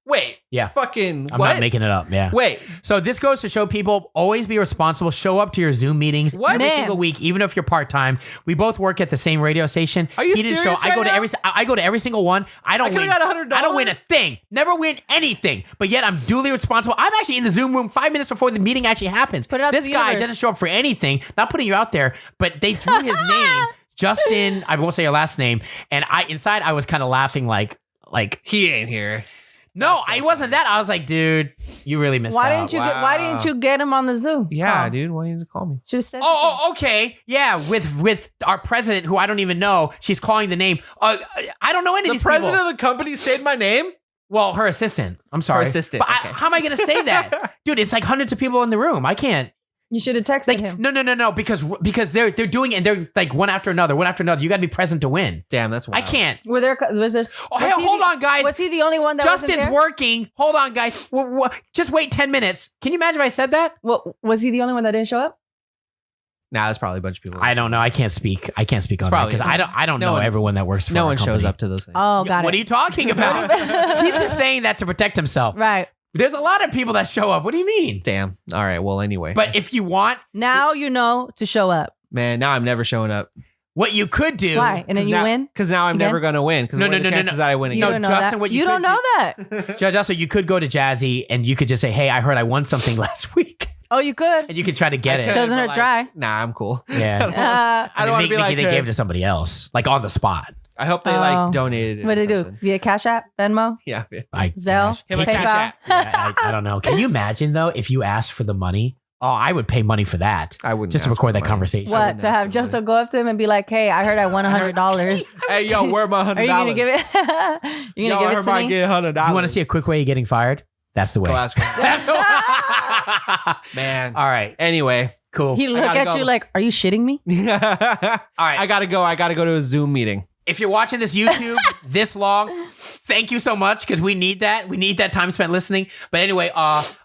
Wait. Yeah. Fucking. I'm what? not making it up. Yeah. Wait. So this goes to show people always be responsible. Show up to your Zoom meetings What? every Man. single week, even if you're part time. We both work at the same radio station. Are you He didn't serious show. I go right to now? I go to every single one. I I don't could win. have got $100. I don't win a thing. Never win anything. But yet I'm duly responsible. I'm actually in the Zoom room 5 minutes before the meeting actually happens. Put it out to This the guy universe. doesn't show up for anything. Not putting you out there, but they drew his name. Justin, I won't say your last name. And I was kind of laughing like He ain't here. no, That's so I wasn't that. I was like, dude, you really missed out. Why didn't you get him on the Zoom? Yeah, dude. Why didn't you call me? Should have said. Oh, okay. Yeah, with our president, who I don't even know. She's calling the name. I don't know any of The these president people. of the company said my name. Well, her assistant. I'm sorry. assistant, But okay. how am I going to say that? Dude, it's like hundreds of people in the room. I can't. You should have texted Like, him. no, because they're doing it and they're like one after another. You got to be present to win. Damn, that's wild. I can't. Was there? Oh, hey, hold on, guys. Was he the only one that wasn't Justin's there? working. Hold on, guys. Just wait 10 minutes. Can you imagine if I said that? What, was he the only one that didn't show up? Nah, there's probably a bunch of people. I don't know. I can't speak on that probably- because I don't no know one- everyone that works for No our one shows company. up to those things. Oh, got What it. are you talking about? He's just saying that to protect himself. Right. There's a lot of people that show up. What do you mean? Damn. All right. Well, anyway. But if you want, Now you know to show up. man, now I'm never showing up. what you could do. Why? And then you win? Because now I'm Again? never going to win. Because No, what are no, the no, chances no. that I win You again? No, don't know Justin, that. what you you could don't know that. Justin, you could go to Jazzy and you could just say, hey, I heard I won something last week. Oh, you could. And you could try to get I it. could, Doesn't but, hurt like, try. Nah, I'm cool. Yeah. I don't want to be like they gave it to somebody else, like on the spot. I hope they Oh. like donated it. What or did they do? something. Via Cash App, Venmo, Yeah. Like Zelle, Him a Cash PayPal. App. Yeah, I don't know. Can you imagine though if you asked for the money? Oh, I would pay money for that. I wouldn't just to ask record for that money. conversation. I What? wouldn't To ask have for Justin go up to him and be like, "Hey, I heard I won $100. Hey, yo, where my $100? Are you gonna give it? You're Yo, gonna I give heard it to I me? get $100. You want to see a quick way of getting fired? That's the way. Go ask for That's the way. Man. All right. Anyway. Cool. He look gotta at go. you like, "Are you shitting me?" All right. I gotta go. I gotta go to a Zoom meeting. If you're watching this YouTube this long, thank you so much because we need that. We need that time spent listening. But anyway, what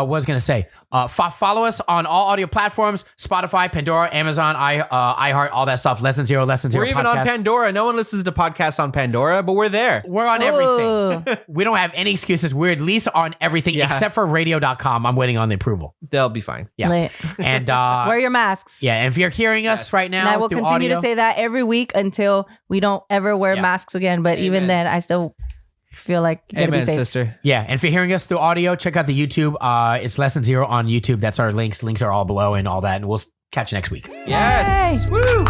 was I gonna say? Follow us on all audio platforms: Spotify, Pandora, Amazon, iHeart, all that stuff. Less than zero We're even on podcast. Pandora. No one listens to podcasts on Pandora, but we're there. We're on everything. Ooh. We don't have any excuses. We're at least on everything Yeah. except for radio.com. I'm waiting on the approval. They'll be fine. Yeah. Lit. And Wear your masks. yeah, and if you're hearing us Yes. right now, And I will through continue audio, to say that every week until we don't ever wear Yeah. masks again. But even Amen. then, I still feel like you gotta Amen, be safe. sister. yeah, and if you're hearing us through audio, check out the YouTube. It's Less Than Zero on YouTube. That's our links. Links are all below and all that. And we'll catch you next week. Yes. Woo.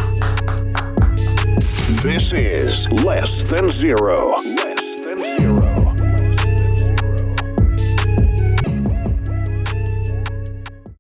This is Less Than Zero. Less Than Zero.